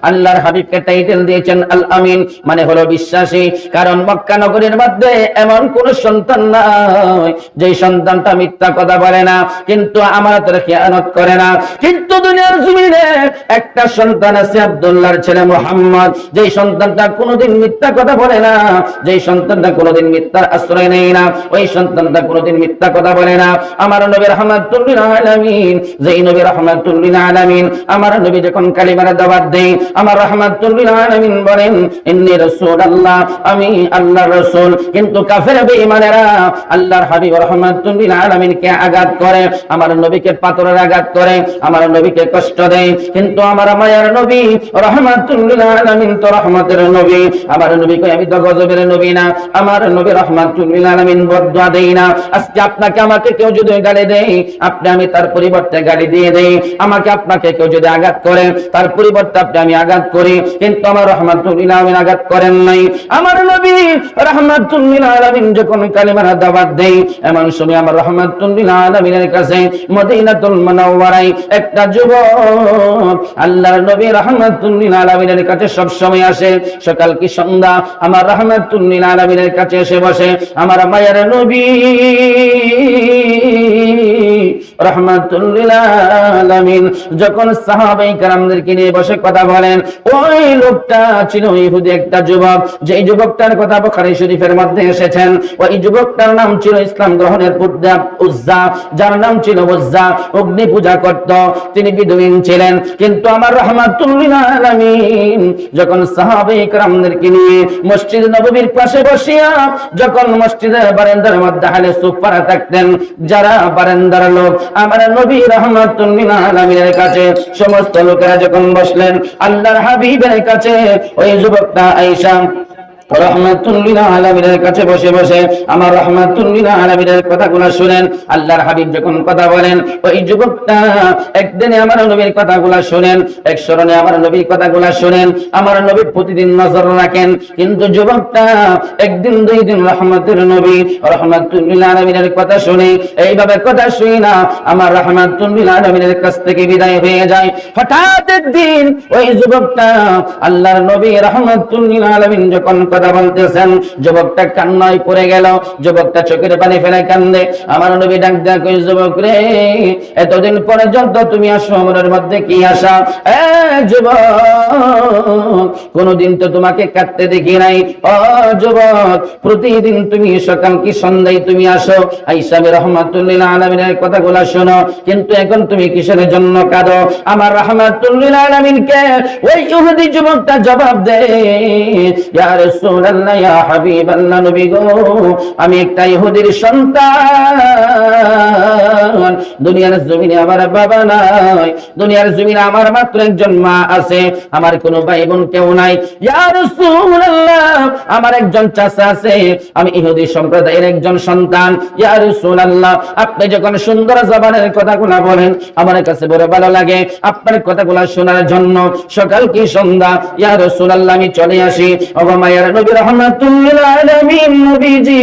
আল্লাহর হাবিবকে টাইটেল দিয়েছেন আল আমিন, মানে হলো বিশ্বাসী। কারণ মক্কা নগরীর মধ্যে এমন কোন সন্তান নাই যে সন্তানটা মিথ্যা কথা বলে না, কিন্তু আমানতের খেয়ানত করে না। কিন্তু দুনিয়ার জমিনে একটা সন্তান আছে, আব্দুল্লাহর ছেলে মুহাম্মদ, যে সন্তানটা কোনোদিন মিথ্যা কথা বলে না, যে সন্তানটা কোনোদিন মিথ্যার আশ্রয় নেয় না, ওই সন্তানটা কোনোদিন মিথ্যা কথা বলে না। আমার নবী রাহমাতুল লিল আলামিন, যেই নবী রাহমাতুল লিল আলামিন, আমার নবী যখন কালিমার দাওয়াত দেয়, আমার রাহমাতুল লিল আলামিন বলেন ইন্নী রাসূলুল্লাহ, আমি আল্লাহর রাসূল। কিন্তু কাফের বেঈমানেরা আল্লাহর হাবিব রাহমাতুল লিল আলামিনকে আঘাত করে, আমার নবীকে পাথরের আঘাত করে, আমার নবীকে কষ্ট দেয়। কিন্তু আমার মায়ের নবী রাহমাতুল লিল আলামিন তো রহমতের নবী, আমার নবী কই আমি তো গজবের নবী না, আমার নবী রাহমাতুল লিল আলামিন বদদুয়া দেই না। আজকে আপনাকে আমাকে কেউ যদি গালি দেয়, আপনি আমি তার পরিবর্তে গালি দিয়ে দেই। আমাকে আপনাকে কেউ যদি আঘাত করে, তার পরিবর্তে আপনি আমি আঘাত করি। কিন্তু আমার রাহমাতুল লিল আলামিন আঘাত করেন নাই। আমার নবী রাহমাতুল লিল আলামিন যখন কালিমার দাওয়াত দেয়, এমন সময় আমার রাহমাতুল লিল আলামিনের কাছে মদিনাতুল মুনাওয়ারায় একটা যুবক আল্লাহর নবী রাহমাতুল লিল আলামিনের কাছে সব সময় আসে, সকাল কি সন্ধ্যা আমার রাহমাতুল লিল আলামিনের কাছে এসে বসে। আমার মায়ের নবী রাহমাতুল লিল আলামিন যখন সাহাবায়ে কেরামদেরকে নিয়ে বসে কথা বলেন, ওই লোকটা ছিল ইহুদি একটা যুবক, যেই যুবকটার কথা বুখারী শরীফের মধ্যে এসেছেন। ওই যুবকটার নাম ছিল ইসলাম গ্রহণের পূর্বে উজ্জা, যার নাম ছিল উজ্জা, অগ্নি পূজা করত, তিনি বিদুইন ছিলেন। কিন্তু আমার রাহমাতুল লিল আলামিন যখন সাহাবায়ে কেরামদেরকে নিয়ে মসজিদ নববীর পাশে বসিয়া যখন মসজিদের বারান্দার মধ্যে আহলে সুফফারা থাকতেন, যারা বারান্দার লোক, আমার নবী রাহমাতুল লিল আলামিনের কাছে সমস্ত লোকেরা যখন বসলেন, আল্লাহর হাবিবের কাছে ওই যুবকটা আয়েশা রাহমাতুল লিল আলামিনের কাছে বসে বসে আমার রাহমাতুল লিল আলামিনের কথাগুলো শুনেন। আল্লাহর হাবিব যখন কথা বলেন, ওই যুবকটা একদিনে আমার নবীর কথাগুলো শুনেন, এক স্মরণে আমার নবীর কথাগুলো শুনেন, আমার নবী প্রতিদিন নজর রাখেন। কিন্তু যুবকটা একদিন দুই দিন রাহমাতুল নবী রাহমাতুল লিল আলামিনের কথা শুনে এইভাবে কথা শুই না আমার রাহমাতুল লিল আলামিনের কাছ থেকে বিদায় হয়ে যায়। হঠাৎ একদিন ওই যুবকটা আল্লাহর নবী রাহমাতুল লিল আলামিন যখন কথা বলতেছেন, যুবকটা কান্নায় পড়ে গেল, যুবকটা চোখের পানি ফেলে কান্দে। আমার নবী ডাক দেয়া কই, যুবক রে, এতদিন পর্যন্ত তুমি আসো, আমার মধ্যে কি আশা? যুবক, কোনদিন তো তোমাকে কাঁদতে দেখি নাই। ও যুবক, প্রতিদিন তুমি সকাল কি সন্ধ্যায় তুমি আসো, আয়েশা রাহমাতুল লিল আলামিনের কথাগুলো শোনো, কিন্তু এখন তুমি কিসের জন্য কাঁদো? আমার রাহমাতুল লিল আলামিনকে ওই ইহুদি যুবকটা জবাব দেয়, ইয়া রাসূলুল্লাহ, ইয়া হাবিবাল্লাহ, নবী গো, আমি একটা ইহুদির সন্তান, দুনিয়ার জমিনে আমার বাবা নাই, দুনিয়ার জমিনে আমার মাত্র একজন মা আছে, আমার কোনো ভাই বোন কেউ নাই। ইয়া রাসূলুল্লাহ, আমার একজন চাচা আছে, আমি ইহুদি সম্প্রদায়ের একজন সন্তান। ইয়া রাসূলুল্লাহ, আপনি যখন সুন্দর জবানের কথাগুলো বলেন আমার কাছে বড় ভালো লাগে, আপনার কথাগুলো শোনার জন্য সকাল কি সন্ধ্যা ইয়া রাসূলুল্লাহ আমি চলে আসি। ও মায়ের নবী রাহমাতুল লিল আলামিন, নবীজি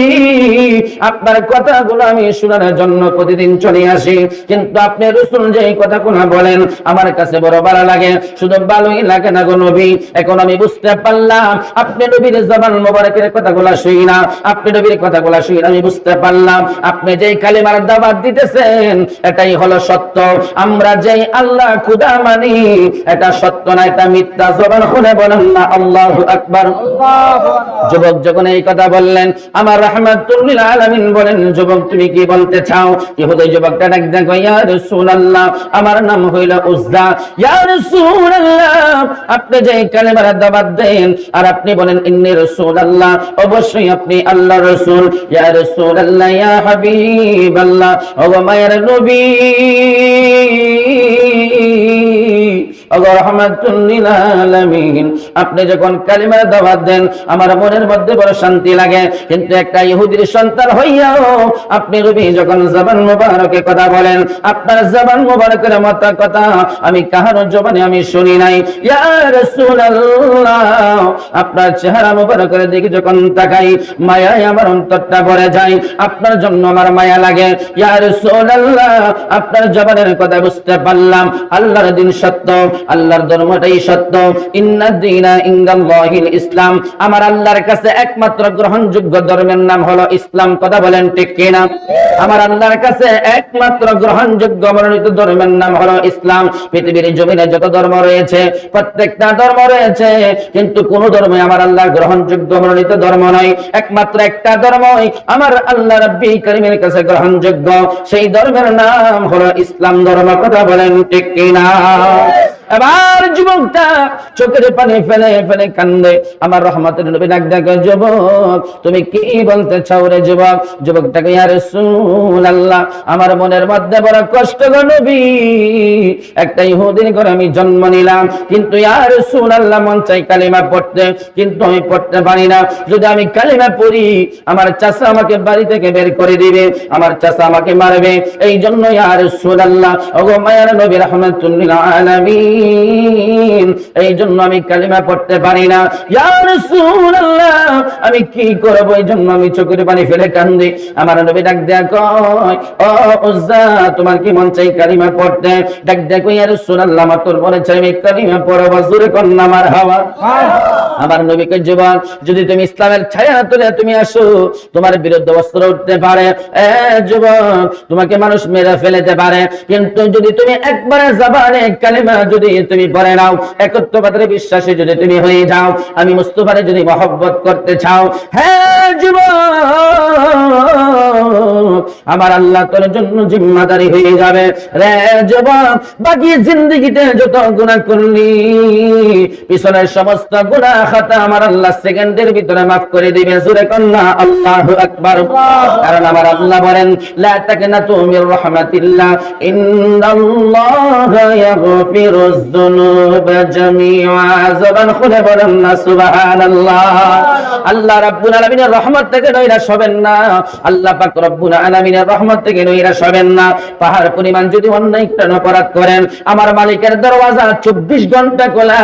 আপনার কথাগুলো আমি শোনার জন্য প্রতিদিন চলে আসি, কিন্তু আপনি রাসূল যে কথাগুলো বলেন আমার কাছে বড় ভালো লাগে। শুধু ভালোই লাগে না গো নবী, এখন আমি বুঝতে পারলাম আপনি নবীর জবান মোবারকের কথাগুলো শুই না, আপনি নবীর কথাগুলো শুই না, আমি বুঝতে পারলাম আপনি যেই কালিমার দাওয়াত দিতেছেন এটাই হলো সত্য। আমরা যেই আল্লাহ খোদা মানি এটা সত্য না, এটা মিথ্যা। জবান খুলে বলেন না আল্লাহু আকবার। যুবক যখন এই কথা বললেন, আমার রাহমাতুল লিল আলামিন বলেন, যুবক তুমি কি বলতে চাও? ইহুদি যুবকটা ডাক দেয়, ইয়া রাসূলুল্লাহ, আমার নাম হইল উজ্জা। ইয়া রাসূলুল্লাহ, আপনি যে কালিমার দাওয়াত দেন আর আপনি বলেন ইন্নী রাসূলুল্লাহ, অবশ্যই আপনি আল্লাহর রাসূল। ইয়া রাসূলুল্লাহ, ইয়া হাবিবাল্লাহ, ও মায়ের নবী, রাহমাতুল লিল আলামিন, আপনি যখন কালিমার দাওয়াত দেন আমার মনের মধ্যে বড় শান্তি লাগে, কিন্তু একটা ইহুদির সন্তান হইয়াও আপনি নবী যখন জবান মোবারকে কথা বলেন, আপনার জবান মোবারকের মতো কথা আমি কারো জবানে আমি শুনি নাই। ইয়া রাসূলুল্লাহ, আপনার চেহারা মোবারকের দিকে যখন তাকাই মায়ায় আমার অন্তরটা ভরে যায়, আপনার জন্য আমার মায়া লাগে। ইয়া রাসূলুল্লাহ, আপনার জবানের কথা বুঝতে পারলাম আল্লাহর দ্বীন সত্য, আল্লাহর ধর্মটাই সত্য। ইন্নাদ দীনা ইনদাল্লাহিল ইসলাম, আমার আল্লাহর কাছে একমাত্র গ্রহণযোগ্য ধর্মের নাম হলো ইসলাম। কথা বলেন ঠিক কিনা? আমার আল্লাহর কাছে একমাত্র গ্রহণযোগ্য মনোনীত ধর্মের নাম হলো ইসলাম। পৃথিবীর জমিনে যত ধর্ম রয়েছে প্রত্যেকটা ধর্ম রয়েছে, কিন্তু কোন ধর্মই আমার আল্লাহর গ্রহণযোগ্য মনোনীত ধর্ম নয়। একমাত্র একটা ধর্মই আমার আল্লাহ রাব্বি কারীমের কাছে গ্রহণযোগ্য, সেই ধর্মের নাম হলো ইসলাম ধর্ম। কথা বলেন ঠিক কিনা? এবার যুবকটা চোখের পানি ফেলে ফেলে কান্দে। আমার রহমতের নবী ডাক দেয়, যুবক তুমি কি বলতে চাও রে যুবক? যুবকটাকে, ইয়া রাসূলুল্লাহ, আমার মনের মধ্যে বড় কষ্ট গো নবী, একটা ইহুদির ঘরে আমি জন্ম নিলাম, কিন্তু ইয়া রাসূলুল্লাহ মন চাই কালিমা পড়তে, কিন্তু আমি পড়তে পারি না। যদি আমি কালিমা পড়ি আমার চাচা আমাকে বাড়ি থেকে বের করে দিবে, আমার চাচা আমাকে মারবে। এই জন্য ইয়া রাসূলুল্লাহ, ওগো মায়ার নবী রাহমাতুল লিল আলামিন, এই জন্য আমি কালিমা পড়তে পারি না। ইয়া রাসূলুল্লাহ, আমি কি করব? এই জন্য আমি চোখের পানি ফেলে কান্দি। আমার নবী ডাক দেয়া কয়, ও উজ্জা, তোমার কি মন চাই কালিমা পড়তে? ডাক দেয়া কয়, ইয়া রাসূলুল্লাহ, আমার তোর মনে চাই আমি কালিমা পড়ব। জোরে কন্যা মারহাবা। আমার নবীকে যুবক, যদি তুমি ইসলামের ছায়া তুলে তুমি আসো, তোমার বিরুদ্ধে অস্ত্র উঠতে পারে, যুবক তোমাকে মানুষ মেরে ফেলতে পারে, কিন্তু যদি তুমি একবারে জবানে কালিমা যদি তুমি পড়ে নাও, একত্ববাদের বিশ্বাসী যদি তুমি হয়ে যাও, আমি মুস্তাফারে যদি মহব্বত করতে চাও, হ্যাঁ যুবক আমার আল্লাহ তোর জন্য জিম্মাদারি হয়ে যাবে রে যুবক। বাকি জিন্দেগিতে যত গুনাহ করলি, পিছনের সমস্ত গুনাহ খাতা আমার আল্লাহ সেকেন্ডের ভিতরে মাফ করে দিবে। জোরে কন্না আল্লাহু আকবার। কারণ আমার আল্লাহ বলেন, লা তাকনাতু মির রাহমাতিল্লাহ ইন্নাল্লাহা ইয়াগফিরুয যুনুবা জামিআ। জবান খুলে বলেন না সুবহানাল্লাহ। আল্লাহ রাব্বুল আলামিনের রহমত থেকে নৈরাশ হবেন না। আল্লাহ পাক রব্বুল আলামিনের রহমত থেকে নৈরাশ হবেন না। পাহাড় পরিমাণ যদি অন্যায় করেন, অপরাধ করেন, আমার মালিকের দরওয়াজা 24 ঘন্টা খোলা।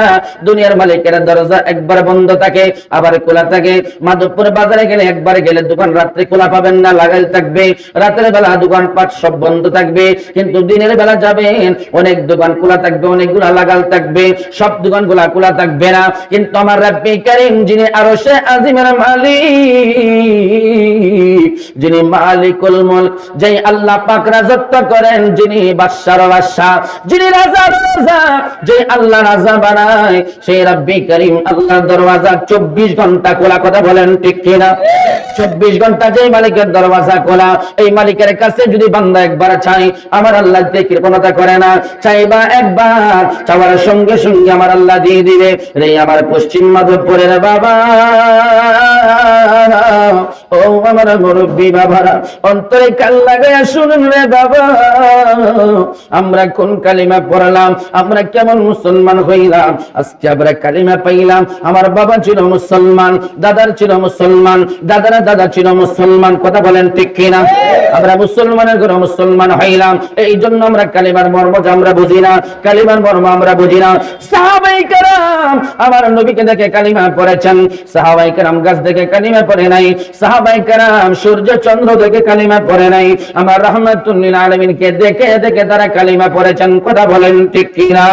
দুনিয়ার মালিকের দরজা একবার বন্ধ থাকে, আবার খোলা থাকে। মাধবপুর বাজারে গেলে একবার গেলে দোকান রাত্রে খোলা পাবেন না, লাগাই থাকবে। রাতের বেলা দোকান পাট সব বন্ধ থাকবে, কিন্তু দিনের বেলা যাবেন অনেক দোকান খোলা থাকবে, অনেকগুলা লাগাল থাকবে, সব দোকানগুলা খোলা থাকবে না। কিন্তু আমার রাব্বি কারীম যিনি আরশে আজিমের মালিক, যিনি মালিকুল মুলক, যেই আল্লাহ পাক রাজত্ব করেন, যিনি বাদশার বাদশা, যিনি রাজা রাজা, যে আল্লাহ রাজা বানায়, সেই রাব্বি কারীম আল্লাহর দরওয়াজা 24 ঘন্টা খোলা। কথা বলেন ঠিক কিনা? 24 ঘন্টা যেই মালিকের দরওয়াজা খোলা, এই মালিকের কাছে যদি বান্দা একবার চাই, আমার আল্লাহ কৃপণতা করে না। চাইবা একবার, চাওয়ার সঙ্গে সঙ্গে আমার আল্লাহ দিয়ে দিবে রে। আমার পশ্চিম মাধবপুরের বাবা, ও আমার মুরব্বী বাবারা, অন্তরে কাল লাগায়া শুনুন রে বাবা, আমরা কোন কালিমা পড়লাম, আমরা কেমন মুসলমান হইলাম। আজকে আমরা কালিমা পাইলাম। আমার বাবা ছিল মুসলমান, দাদার ছিল মুসলমান, দাদার দাদা ছিল মুসলমান। কথা বলেন ঠিক কিনা? আমরা মুসলমানের ঘরে মুসলমান হইলাম, এই জন্য আমরা কালিমার মর্ম আমরা বুঝি না, কালিমার মর্ম আমরা বুঝি না। সাহাবায়ে কেরাম আমার নবীকে দেখে কালিমা পড়েছেন, সাহাবায়ে কেরাম গাছ দেখে কালিমা পড়ে নাই, সাহাবায়ে কেরাম সূর্য চন্দ্র দেখে কালিমা পড়ে নাই, আমার রাহমাতুল লিল আলামিনকে দেখে দেখে তারা কালিমা পড়েছেন। কথা বলেন ঠিক কিনা?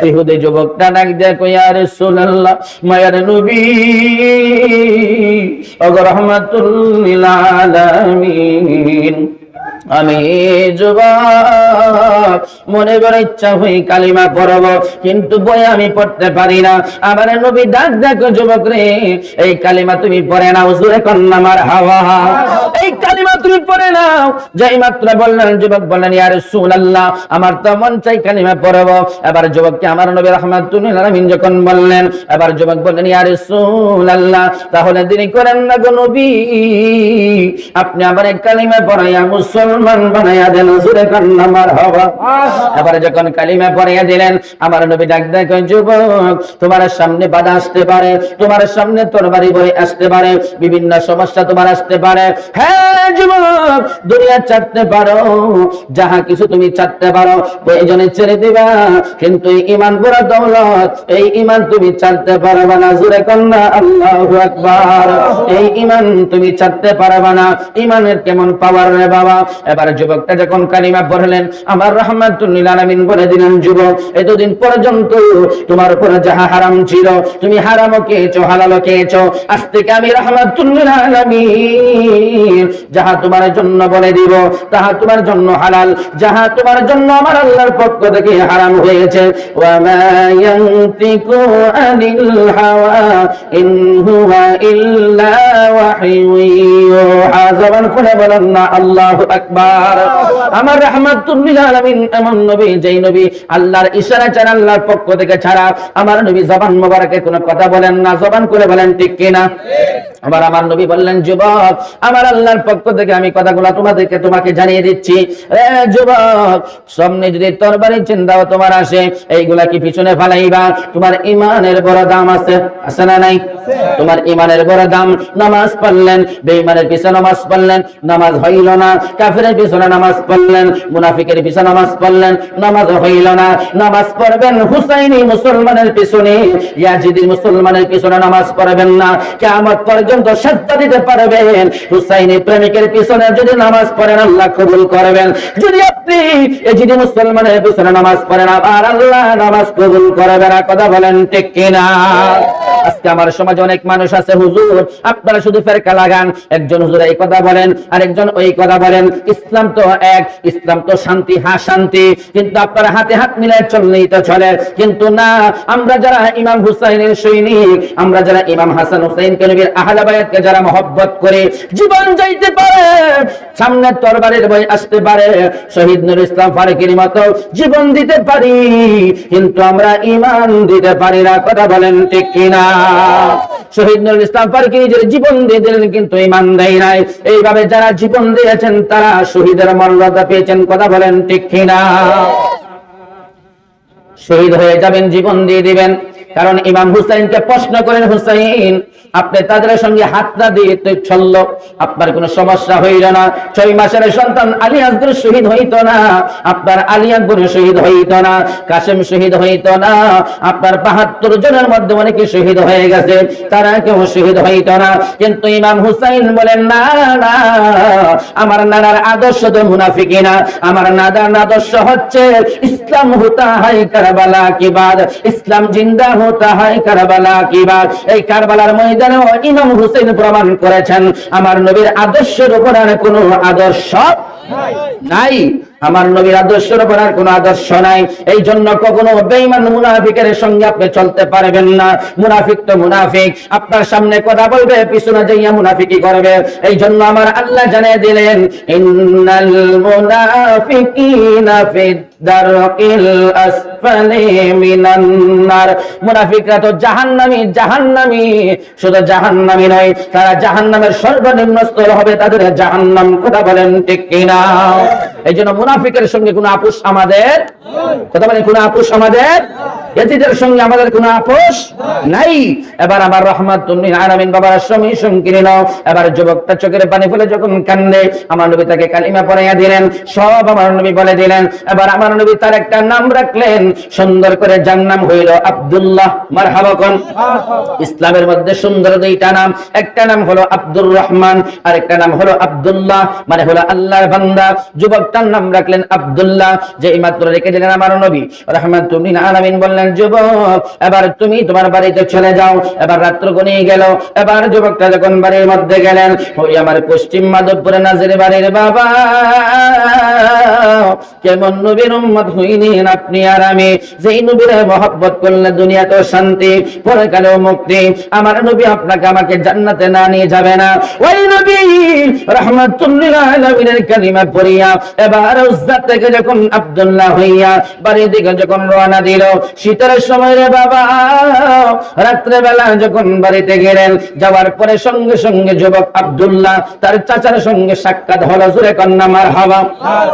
ইহুদি যুবকটা ডাক দিয়ে কই, ইয়া রাসূলুল্লাহ, মায়ার নবী, ওগো রাহমাতুল লিল আলামিন, আমি যুবক, মনে বড় ইচ্ছা হই কালিমা পড়ব, কিন্তু বই আমি পড়তে পারি না। আমার নবী ডাক দেখো, যুবক রে, এই কালিমা তুমি পড়ে নাও। জোরে কন্না মারহাবা। এই কালিমা তুমি পড়ে নাও। যেই মাত্র বললেন, যুবক বললেন, ইয়া রাসূলুল্লাহ, আমার তো মন চাই কালিমা পড়ব। এবার যুবককে আমার নবী রাহমাতুল লিল আলামিন যখন বললেন, এবার যুবক বললেন, ইয়া রাসূলুল্লাহ, তাহলে দেরি করেন না গো নবী, আপনি আমার এই কালিমা পড়াইয়া মুসলমান বানাইয়া দেন। জোরে কন্না মারহাবা। এবারে যখন কালিমা পড়াইয়া দিলেন, আমার নবী ডাক দেয়, যুবক, তোমার সামনে বাধা আসতে পারে, তোমার সামনে তরবারি বয়ে আসতে পারে, বিভিন্ন সমস্যা তোমার আসতে পারে। হ্যাঁ যুবক, দুনিয়া চাটতে পারো, যাহা কিছু তুমি চাটতে পারো, প্রয়োজনে ছেড়ে দিবা, কিন্তু ঈমান বড় দৌলত, এই ঈমান তুমি চাটতে পারবে না। জোরে কন্না আল্লাহু আকবার। এই ঈমান তুমি চাটতে পারবে না। ঈমানের কেমন পাওয়ার রে বাবা। এবার যুবকটা যখন কালিমা পড়লেন, আমার রাহমাতুল লিল আলামিন বলে দিলেন, যুবক, এতদিন পর্যন্ত তোমার উপর যাহা হারাম ছিল, তুমি হারামও খেয়েছো, হালালও খেয়েছো। আজ থেকে আমি রাহমাতুল লিল আলামিন যাহা তোমার জন্য বলে দিব, তাহা তোমার জন্য হালাল, যাহা তোমার জন্য আমার আল্লাহর পক্ষ থেকে হারাম হয়েছে। ওয়া মা ইয়ানতিকু আনিল হাওয়া ইন হুয়া ইল্লা ওয়াহয়ু ইউহা। জবান খুলে বলেন না আল্লাহু আকবার। আমার রাহমাতুল লিল আলামিন এমন নবী, যেই নবী আল্লাহর ইশারা ছাড়া, আল্লাহর পক্ষ থেকে ছাড়া আমার নবী জবান মোবারকে কোনো কথা বলেন না। জবান করে বলেন ঠিক কিনা? আবার আমার নবী বললেন, যুবক, আমার আল্লাহর পক্ষ থেকে আমি কথাগুলো তোমাকে জানিয়ে দিচ্ছি। যুবক, সামনে যদি তরবারি চিন্তাও তোমার আসে, এইগুলা কি পিছনে ফালাইবা? তোমার ঈমানের বড় দাম আছে, আছে না নাই? তোমার ঈমানের বড় দাম। নামাজ পড়লেন, বেঈমানের পিছনে নামাজ পড়লেন, নামাজ হইল না। কাফিরের পিছনে নামাজ পড়লেন, মুনাফিকের পিছনে নামাজ পড়লেন, নামাজ হইল না। নামাজ পড়বেন হুসাইনি মুসলমানের পিছনে, ইয়াজিদি মুসলমানের পিছনে নামাজ পড়বেন না। কিয়ামত পর্যন্ত সাজদা দিতে পারবেন। হুসাইনি প্রেমিকের পিছনে যদি নামাজ পড়েন, আল্লাহ কবুল করবেন। যদি আপনি ইয়াজিদি মুসলমানের পিছনে নামাজ পড়েন, আর আল্লাহ নামাজ কবুল করবে না। কথা বলেন ঠিক কিনা? আজকে আমার সমাজে অনেক মানুষ আছে, হুজুর আপনারা শুধু ফেরকা লাগান, একজন হুজুর এই কথা বলেন আর একজন ওই কথা বলেন। ইসলাম তো এক, ইসলাম তো শান্তি, হ্যাঁ শান্তি, কিন্তু আপনারা হাতে হাত মিলায় চললেই তো চলে। কিন্তু না, আমরা যারা ইমাম হুসাইনের সৈনিক, আমরা যারা ইমাম হাসান হুসাইনকে নবীর আহলে বায়াতকে যারা মহব্বত করে, জীবন যাইতে পারে, সামনে তরবারের বই আসতে পারে, শহীদ নুরুল ইসলাম ফারুকীর মতো জীবন দিতে পারি, কিন্তু আমরা ঈমান দিতে পারি না। কথা বলেন ঠিক কিনা? শহীদ নুরুল ইসলাম ফারুকী নিজের জীবন দিয়ে দিলেন, কিন্তু ঈমান দেয় নাই। এইভাবে যারা জীবন দিয়েছেন তারা শহীদের মর্যাদা পেয়েছেন। কথা বলেন ঠিক কিনা? শহীদ হয়ে যাবেন, জীবন দিয়ে দিবেন। কারণ ইমাম হুসাইনকে প্রশ্ন করেন, হুসাইন আপনি তাদের সঙ্গে হাতটা দিয়ে তুই চলল, আপনার কোনো সমস্যা হইল না? 6 মাসের সন্তান আলী আসগর শহীদ হইতো না, আপনার আলী আকবর শহীদ হইতো না, কাসেম শহীদ হইতো না, আপনার 72 জনের মধ্যে অনেকে শহীদ হয়ে গেছে, তারা কেউ শহীদ হইতো না। কিন্তু ইমাম হুসাইন বলেন না না, আমার নানার আদর্শ তো মুনাফিকি না, আমার নানার আদর্শ হচ্ছে ইসলাম হতা হাই কারবালা কি বাদ, ইসলাম জিন্দা হতা হাই কারবালা কি বাদ। এই কারবালার ময়দানে ইমাম হুসাইন প্রমাণ করেছেন আমার নবীর আদর্শের উপর আর কোনো আদর্শ নাই, আমার নবীর আদর্শের উপর আর কোনো আদর্শ নাই। এই জন্য কখনো বেঈমান মুনাফিকের সঙ্গে আপনি চলতে পারবেন না। মুনাফিক তো মুনাফিক, আপনার সামনে কথা বলবে, পিছনে যাইয়া মুনাফিকি করবে। এই জন্য আমার আল্লাহ জানিয়ে দিলেন, ইন্নাল মুনাফিকিনা ফিদ দারকিল আসফালি মিনান নার। মুনাফিকরা তো জাহান্নামী, জাহান্নামী, শুধু জাহান্নামী নয়, তারা জাহান্নামের সর্বনিম্ন স্তর হবে, তাদের জাহান্নাম। কথা বলেন ঠিক কিনা? এই জন্য মুনাফিকের সঙ্গে কোনো আপোষ আমাদের, কথা বলেন, কোনো আপোষ আমাদের, ইয়াজিদের সঙ্গে আমাদের কোনো আপোষ নাই। এবার আমার রহমাতুল লিল আলামিন বাবার সমী সংকীর্ণ, এবার যুবকটা চোখের পানি ফেলে যখন কান্দে, আমার নবী তাকে কালিমা পড়াইয়া দিলেন, সব আমার নবী বলে দিলেন। এবার আমার নবী তার একটা নাম রাখলেন সুন্দর করে, যার নাম হইল আব্দুল্লাহ। মারহাবা কোন? ইসলামের মধ্যে সুন্দর দুইটা নাম, একটা নাম হলো আব্দুর রহমান আর একটা নাম হলো আব্দুল্লাহ, মানে হলো আল্লাহর বান্দা। যুবকটার নাম রাখলেন আব্দুল্লাহ, যে মাত্র রেখে দিলেন আমার নবী রাহমাতুল লিল আলামিন বললেন, যুবক এবার তুমি তোমার বাড়িতে চলে যাও। এবার রাত্র গনিয়ে গেল, এবার যুবকটা যখন বাড়ির মধ্যে গেলেন, ওই আমার পশ্চিম মাধবপুরে নাজির বাড়ির বাবা, কেমন নবীর উম্মত হইলেন আপনি আর আমি, যেই নবীর মহব্বত করলে দুনিয়াতে শান্তি, পরকালেও মুক্তি। আমার নবী আপনাকে আমাকে জান্নাতে না নিয়ে যাবে না? ওই নবী রাহমাতুল লিল আলামিনের কালিমা পড়িয়া এবার উজ্জা থেকে যখন আব্দুল্লাহ হইয়া বাড়ির দিকে যখন রওনা দিল, শীতের সময় রে বাবা, রাত্রে বেলা যখন বাড়িতে গেলেন, যাওয়ার পরে সঙ্গে সঙ্গে যুবক আব্দুল্লাহ তার চাচার সঙ্গে সাক্ষাৎ হলো। জোরে কন্যা মারহাবা।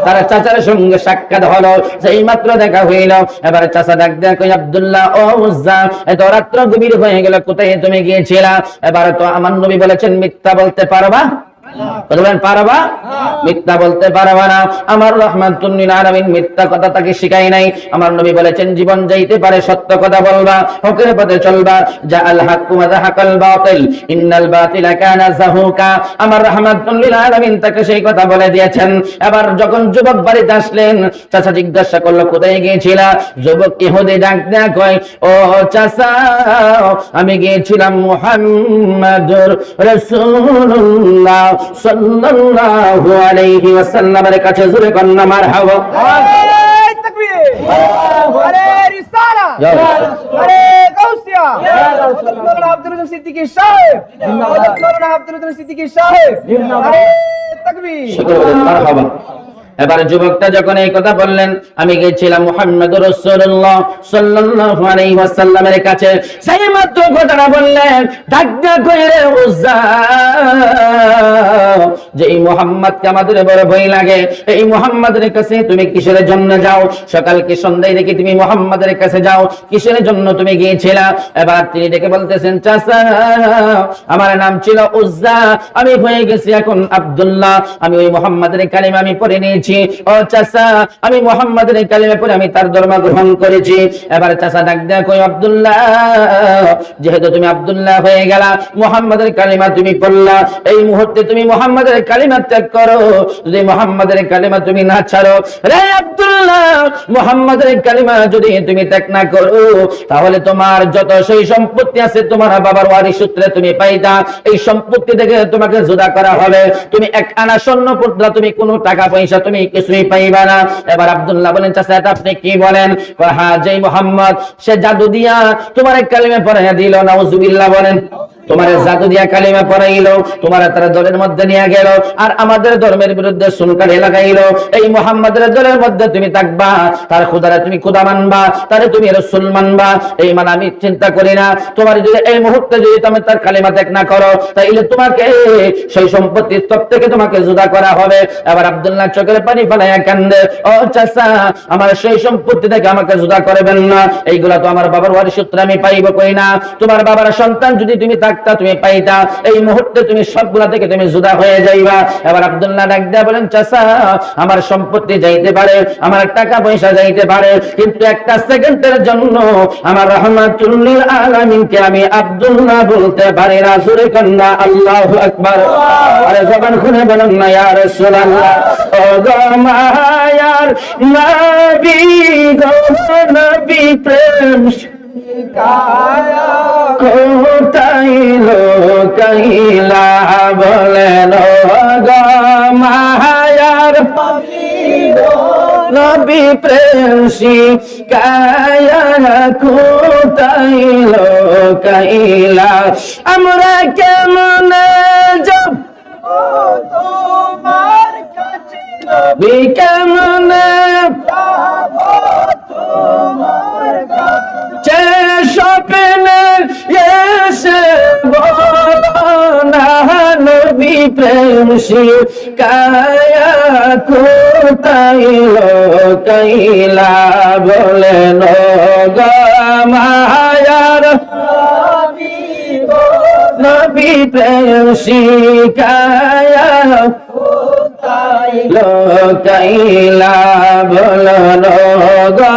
তার চাচার সঙ্গে সাক্ষাৎ হলো, যেই মাত্র দেখা হইল, এবার চাচা ডাক দেয়া, কই আব্দুল্লাহ, ও উজ্জা, এত রাত্র গভীর হয়ে গেল, কোথায় তুমি গিয়েছিলা? এবার তো আমার নবী বলেছেন, মিথ্যা বলতে পারবা? পারবা? মিথ্যা বলতে পারবা না। আমার রাহমাতুল লিল আলামিন মিথ্যা কথা তাকে শিখাই নাই। আমার নবী বলেছেন, জীবন যাইতে পারে, সত্য কথা বলবা, হকের পথে চলবা। জাআল হাক্কু ওয়া যাহাকাল বাতিল ইন্নাল বাতিলা কানা যাহুকা। আমার রাহমাতুল লিল আলামিন তাকে সেই কথা বলে দিয়েছেন। এবার যখন যুবক বাড়িতে আসলেন, চাচা জিজ্ঞাসা করলো, কোথায় গিয়েছিলা? যুবক ইহুদি ডাক দেয়া কয়, ও চাচা, আমি গিয়েছিলাম মুহাম্মাদুর রাসূলুল্লাহ সাল্লাল্লাহু আলাইহি ওয়াসাল্লামের কাছে। জোরে কন্না মারহাবা। আরে তাকবীর, আরে রিসালা, আরে গাউসিয়া, মাওলানা আব্দুল রহিম সিদ্দিকী সাহেব, মাওলানা আব্দুল রহিম সিদ্দিকী সাহেব, আরে তাকবীর, মারহাবা। এবার যুবকটা যখন এই কথা বললেন, আমি গিয়েছিলাম মুহাম্মদুর রাসূলুল্লাহ সাল্লাল্লাহু আলাইহি ওয়াসাল্লামের কাছে, সেই মাত্র কথাটা বললেন, ডাকনা কইরে উজ্জা, যে এই মুহাম্মদকে আমাদের বড় ভয় লাগে, এই মুহাম্মাদের কাছে তুমি কিসের জন্য যাও? সকালকে সন্ধ্যায় দেখি তুমি মুহাম্মাদের কাছে যাও, কিসের জন্য তুমি গিয়েছিলা? এবার তিনি ডেকে বলতেছেন, চাচা, আমার নাম ছিল উজ্জা, আমি হয়ে গেছি এখন আব্দুল্লাহ, আমি ওই মুহাম্মাদের কালিমা আমি পড়ে নিয়েছি। ও চাচা, আমি মুহাম্মাদের কালিমা পড়ে আমি তার ধর্ম গ্রহণ করেছি। এবার চাচা ডাক দেয়া কই, আব্দুল্লাহ, যেহেতু তুমি আব্দুল্লাহ হয়ে গেলা, মুহাম্মাদের কালিমা তুমি পড়লা, এই মুহূর্তে তুমি মুহাম্মাদের কালিমা ত্যাগ করো। যদি মুহাম্মাদের কালিমা তুমি না ছাড়ো, রে আব্দুল্লাহ, আব্দুল্লাহ মুহাম্মাদের কালিমা যদি তুমি ত্যাগ না করো তাহলে তোমার যত সেই সম্পত্তি আছে তোমার বাবার ওয়ারিশ সূত্রে তুমি পাইতা, এই সম্পত্তি থেকে তোমাকে জুদা করা হবে। তুমি এক আনা স্বর্ণ পুত্রা, তুমি কোনো টাকা পয়সা তুমি কিছুই পাইবা না। এবার আব্দুল্লাহ বলেন, চাচা এটা আপনি কি বলেন? হ্যাঁ, যেই মুহাম্মদ সে জাদু দিয়া তোমার কালিমা পড়াইয়া দিল, নাউজুবিল্লাহ বলেন, তোমার জাদু দিয়া কালিমা পড়াইলো, তোমার তারা দলের মধ্যে নিয়ে গেল আর আমাদের ধর্মের বিরুদ্ধে সুনকারে লাগাইলো। এই মুহাম্মাদের দলের মধ্যে তুমি থাকবা, তার খুদারে তুমি খুদা মানবা, তারে তুমি রাসূল মানবা, এই মানে আমি চিন্তা করি না। তোমার যদি এই মুহূর্তে যদি তুমি তার কালিমা ত্যাগ না করো তাইলে তোমাকে সেই সম্পত্তির তপ থেকে তোমাকে জুদা করা হবে। এবার আব্দুল্লাহ চোখের পানি ফেলাইয়া কান্দে, ও চাচা আমার সেই সম্পত্তি থেকে আমাকে জুদা করবেন না, এইগুলা তো আমার বাবার ওয়ারিশ সূত্রে আমি পাইব কই না। তোমার বাবার সন্তান যদি তুমি থাকতা তুমি পাইতা, এই মুহূর্তে তুমি সবগুলা থেকে তুমি জুদা হয়ে যাইবা। এবার আব্দুল্লাহ ডাক দেয়া বলেন, চাচা আমার সম্পত্তি যাইতে পারে, আমার টাকা পয়সা যাইতে পারে, কিন্তু একটা সেকেন্ডের জন্য আমার রাহমাতুল লিল আলামিনকে আমি আব্দুল্লাহ বলতে পারি না। জোরে কন্না আল্লাহু আকবার। আরে জবান খুলে বলেন না ইয়া রাসূলুল্লাহ। ও গো মায়ার নবী গো নবী প্রেম কোথায় লোকাইলা বলেন, ও গো মায়ার নবী প্রেম শিকায়া কোথায় লোকাইলা, আমরা কেমন যাব তোমার কাছে নবী, কেমন স্বপ্নে এসে বলনা নবী প্রেম শিকায়া কোথায় লোকাইলা বলেন, ও গো মায়ার নবী প্রেম শিকায়া লোকাইলা বলেন, ও গো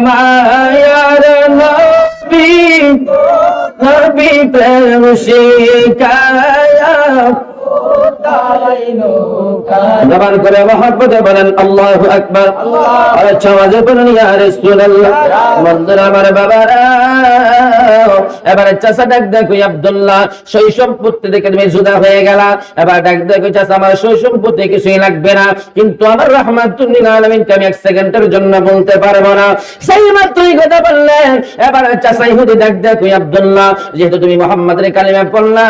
মায়ার নবী প্রেম শিকায়া জবান করে মহব্বতে বলেন আল্লাহু আকবার। আর সমাজে বলেন ইয়া রাসূলুল্লাহ। বন্ধুরা আমার বাবারা, এবারে চাচা ডাক দেখো আব্দুল্লাহ সেই সম্পত্তি থেকে তুমি জুদা হয়ে গেলা। এবার ডাক দেখো চাচা আমার সেই সম্পত্তি কিছুই লাগবে না, কিন্তু আমার রাহমাতুল লিল আলামিনকে আমি এক সেকেন্ডের জন্য বলতে পারবো না। সেই মাত্রই কথা বললেন। এবার চাচা ইহুদি ডাক দেখো আব্দুল্লাহ, যেহেতু তুমি মুহাম্মাদের কালিমা পড়লা,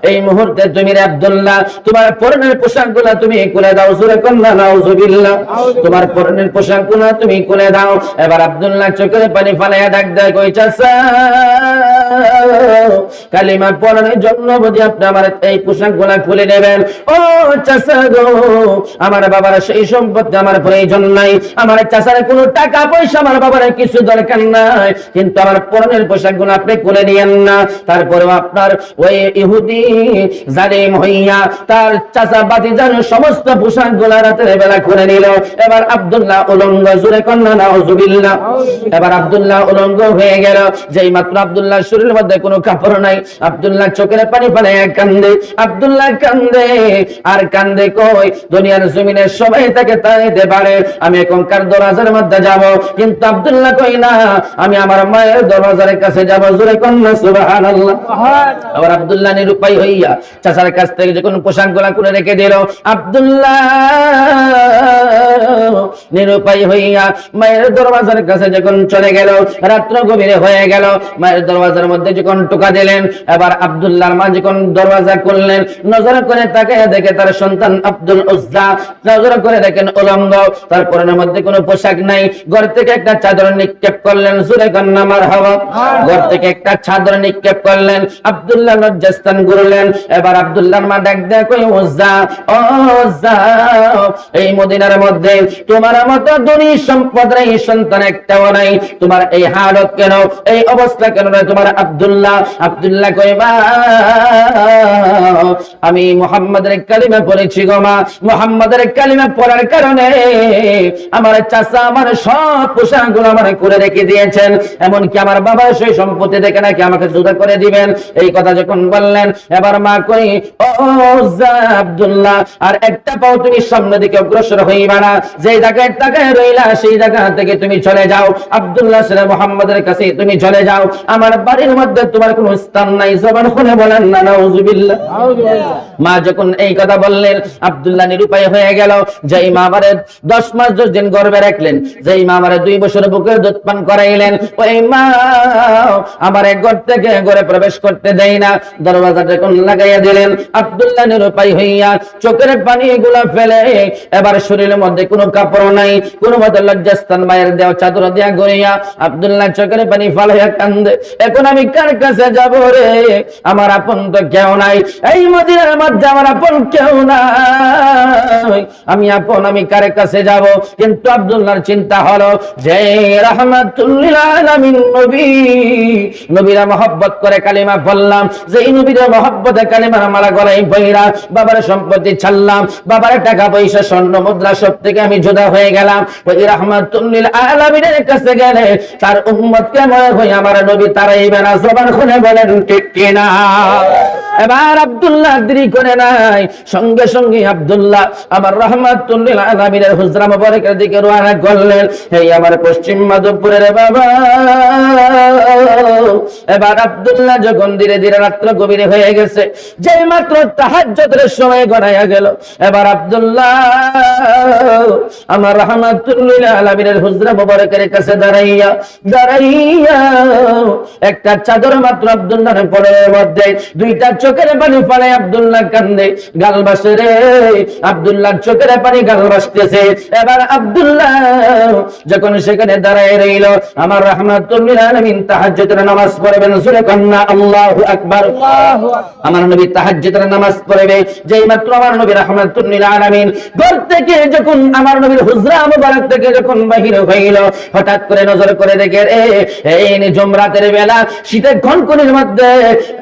এই মুহূর্তে তুমি রে আব্দুল্লাহ তোমার পরনের পোশাকগুলো তুমি খুলে দাও। জোরে কন্না নাউজুবিল্লাহ। তোমার পরনের পোশাকগুলো তুমি খুলে দাও। এবার আব্দুল্লাহ চোখের পানি ফেলাইয়া ডাক দেয়, কই চাচা কালিমা পড়ানোর জন্য বুঝি আপনি আমার এই পোশাকগুলো খুলে নেবেন? ও চাচা গো, আমার বাবার সেই সম্পত্তি আমার প্রয়োজন নাই, আমার চাচার কোনো টাকা পয়সা আমার বাবার কিছু দরকার নাই, কিন্তু আমার পরনের পোশাকগুলো আপনি খুলে নিয়েন না। তারপরেও আপনার ওই ইহুদি জালিম হইয়া তার চাচা বাতিজার সমস্ত পোশাকগুলো রাতের বেলা খুলে নিল। এবার আব্দুল্লাহ উলঙ্গ। জোরে কন্না নাউজুবিল্লাহ। এবার আব্দুল্লাহ উলঙ্গ হয়ে গেল। যেই মাত্র আব্দুল্লাহ শরীরের মধ্যে কোনো কাপড় নাই, আব্দুল্লাহ চোখের পানি ফেলে কান্দে। আব্দুল্লাহ কান্দে আর কান্দে, কই দুনিয়ার জমিনে সবাই তাকে তাড়াইতে পারে, আমি এখন কার দরজার মধ্যে যাব? কিন্তু আব্দুল্লাহ কই না, আমি আমার মায়ের দরজার কাছে যাব। জোরে কন্না সুবহানাল্লাহ। আবার আব্দুল্লাহ নিরুপায় হইয়া চাচার কাছ থেকে যখন পোশাকগুলা করে রেখে দিল, আব্দুল্লাহ নিরুপায় হইয়া মায়ের দরজার কাছে যখন চলে গেল, রাত্র গভীরে হয়ে গেল, মায়ের দরজার মধ্যে যখন টোকা দিলেন, এবার আব্দুল্লাহর মা যখন দরজা খুললেন, নজর করে তাকায় দেখে তার সন্তান আব্দুল উজ্জা, নজর করে দেখেন উলঙ্গ, তার পরনের মধ্যে কোনো পোশাক নাই। ঘর থেকে একটা চাদর নিক্ষেপ করলেন। জোরে কন্না মারহাবা। ঘর থেকে একটা চাদর নিক্ষেপ করলেন। আব্দুল্লাহ লজ্জাস্থান ঘুরলেন। এবার আব্দুল্লাহর মা ডাক দেয়, কই উজ্জা, ও উজ্জা, এই মদিনার মধ্যে তোমার মতো ধনী সম্পদের এই সন্তান একটাও নাই, তোমার এই হালত কেন, এই অবস্থা কেন? তোমার আব্দুল্লাহ কই মা, আমি মুহাম্মাদের কালিমা পড়েছি গো মা, মুহাম্মাদের কালিমা পড়ার কারণে আমার চাচা আমার সব পোশাকগুলো আমার করে রেখে দিয়েছেন, এমনকি আমার বাবার সেই সম্পত্তি দেখে নাকি আমাকে জুদা করে দিবেন। এই কথা যখন বললেন, এবার মা কই, ও আব্দুল্লাহ, আর একটা পাও তুমি সামনের দিকে অগ্রসর হইবা না, যেই জায়গায় তাকায় রইলা সেই জায়গা থেকে তুমি চলে যাও। আব্দুল্লাহ সাহেব মুহাম্মাদের কাছে তুমি চলে যাও, আমার বাড়ির মধ্যে তোমার কোনো স্থান নাই। জবান খুলে বলেন না নাউজুবিল্লাহ। মা যখন এই কথা বললেন, আব্দুল্লাহ নিরুপায় হয়ে গেল। যেই মা আমারে 10 মাস 10 দিন গর্ভে রাখলেন, যেই মা আমারে 2 বছর বুকের দুধ পান করাইলেন, ওই মা আমার ঘর থেকে ঘরে প্রবেশ করতে দেয় না, দরওয়াজাটা কোন লাগাইয়া দিলেন। আব্দুল্লাহ নিরুপায় হইয়া চোখের পানি গুলা ফেলে, এবার শরীরের মধ্যে কোনো কাপড় নাই, কোনো মতে লজ্জাস্থান মায়ের দেওয়া চাদর দিয়া গড়িয়া আব্দুল্লাহ চোখের পানি ফালাইয়া কান্দে। এখন আমি কার কাছে যাব রে? আমার আপন তো কেউ নাই, এই মদিনার মধ্যে আমার আপন কেউ নাই, আমি আপন, আমি কার কাছে যাব? কিন্তু আব্দুল্লাহর চিন্তা হলো যে রাহমাতুল লিল আলামিন নবী, নবীরা মহব্বত করে কালিমা বললাম, যেই নবীরা মহব্বতে কালিমার মালা গলায় বইরা বাবার সম্পত্তি ছাড়লাম, বাবার টাকা পয়সা স্বর্ণ মুদ্রা সব থেকে আমি জুদা হয়ে গেলাম, ওই রাহমাতুল লিল আলামিনের কাছে গেলে তার উম্মতকে মনে হয় আমার নবী তারাইবে না। জবান খুলে বলেন ঠিক কিনা? এবার আব্দুল্লাহ দেরি করে নাই, সঙ্গে সঙ্গে আব্দুল্লাহ আমার রাহমাতুল লিল আলামিনের হুজরা মুবারকের দিকে রওনা করলেন। এই আমার পশ্চিম মাধবপুরের বাবা। এবার আব্দুল্লাহ যখন ধীরে ধীরে রাত্র গভীর হয়ে গেছে, যেই মাত্র তাহাজ্জুদের সময় গড়াইয়া গেল, এবার আব্দুল্লাহ আমার রাহমাতুল লিল আলামিনের হুজরা মুবারকের কাছে দাঁড়াইয়া একটা চাদর মাত্র আব্দুল্লাহর পরের মধ্যে দুইটা চোখের পানি ফেলে আব্দুল্লাহ কান্দে, গাল ভাসে রে। আব্দুল্লাহ চোখের পানি গাল ভাসতেছে। এবার আব্দুল্লাহ যখন সেখানে দাঁড়ায় রইল, আমার রাহমাতুল লিল আলামিন তাহাজ্জুদের নামাজ পড়বেন, সূরা কান্না আল্লাহু আকবার। আমার নবী তাহাজ্জুদের নামাজ পড়বে, যেই মাত্র আমার নবী রাহমাতুল লিল আলামিন ঘর থেকে যখন আমার নবীর হুজরা মুবারক থেকে যখন বাহির হইল, হঠাৎ করে নজর করে দেখে রে, এই নিঝুম রাতের বেলা শীতের কনকনের মধ্যে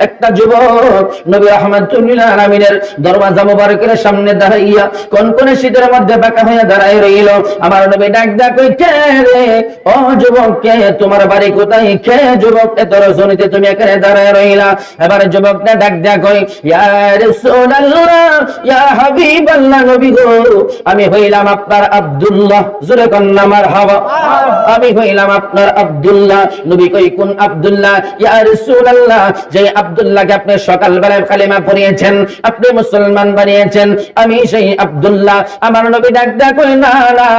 একটা যুবক নবী রাহমাতুল লিল আলামিনের দরওয়াজা মুবারকের সামনে দাঁড়াইয়া কনকনে শীতের মধ্যে বাঁকা হয়ে দাঁড়ায় রইল। আমার নবী ডাক ডাক কই, কে রে? ও যুবক, কে? তোমার বাড়ি কোথায়? কে যুবক এত রজনীতে তুমি এখানে দাঁড়ায় রইলা? এবার যুবকটা ডাক ডাক কই, ইয়া রাসূলুল্লাহ, ইয়া হাবিবাল্লাহ, নবী গো, আমি হইলাম আপনার আব্দুল্লাহ। জোরে কন্না মারহাবা। আমি হইলাম আপনার আব্দুল্লাহ। নবী কই, কোন আব্দুল্লাহ? ইয়া রাসূলুল্লাহ, যে আব্দুল্লাহকে আপনি সকালবেলায় কালিমা পড়িয়েছেন, আপনি মুসলমান বানিয়েছেন, আমি সেই আব্দুল্লাহ। আমার নবী ডাক ডাক কই, না না,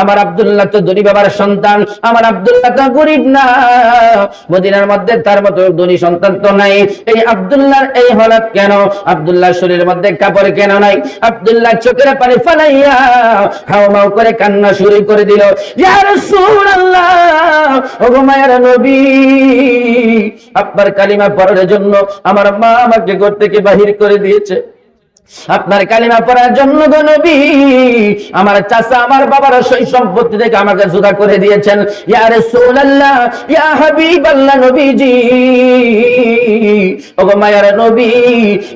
আমার আব্দুল্লাহ তো ধনী বাবার সন্তান, আমার আব্দুল্লাহ তো গরিব না, মদিনার মধ্যে তার মতো ধনী সন্তান তো নাই। এই আব্দুল্লাহর এই হালত কেন? আব্দুল্লাহর শরীরের মধ্যে কাপড় কেন নাই? আব্দুল্লাহ চোখের পানি ফালাইয়া হাওমাও করে কান্না শুরু করে দিল। ইয়া রাসূলুল্লাহ, ওগো মায়ের নবী, আপনার কালিমা পড়ার জন্য আমার মা আমাকে ঘর থেকে বাহির করে দিয়েছে, আপনার কালিমা পড়ার জন্য গো নবী আমার চাচা আমার বাবার সই সম্পত্তি থেকে আমাকে জুদা করে দিয়েছেন। ইয়া রাসূলুল্লাহ, ইয়া হাবিবাল্লাহ, নবীজি, ওগো মায়ার নবী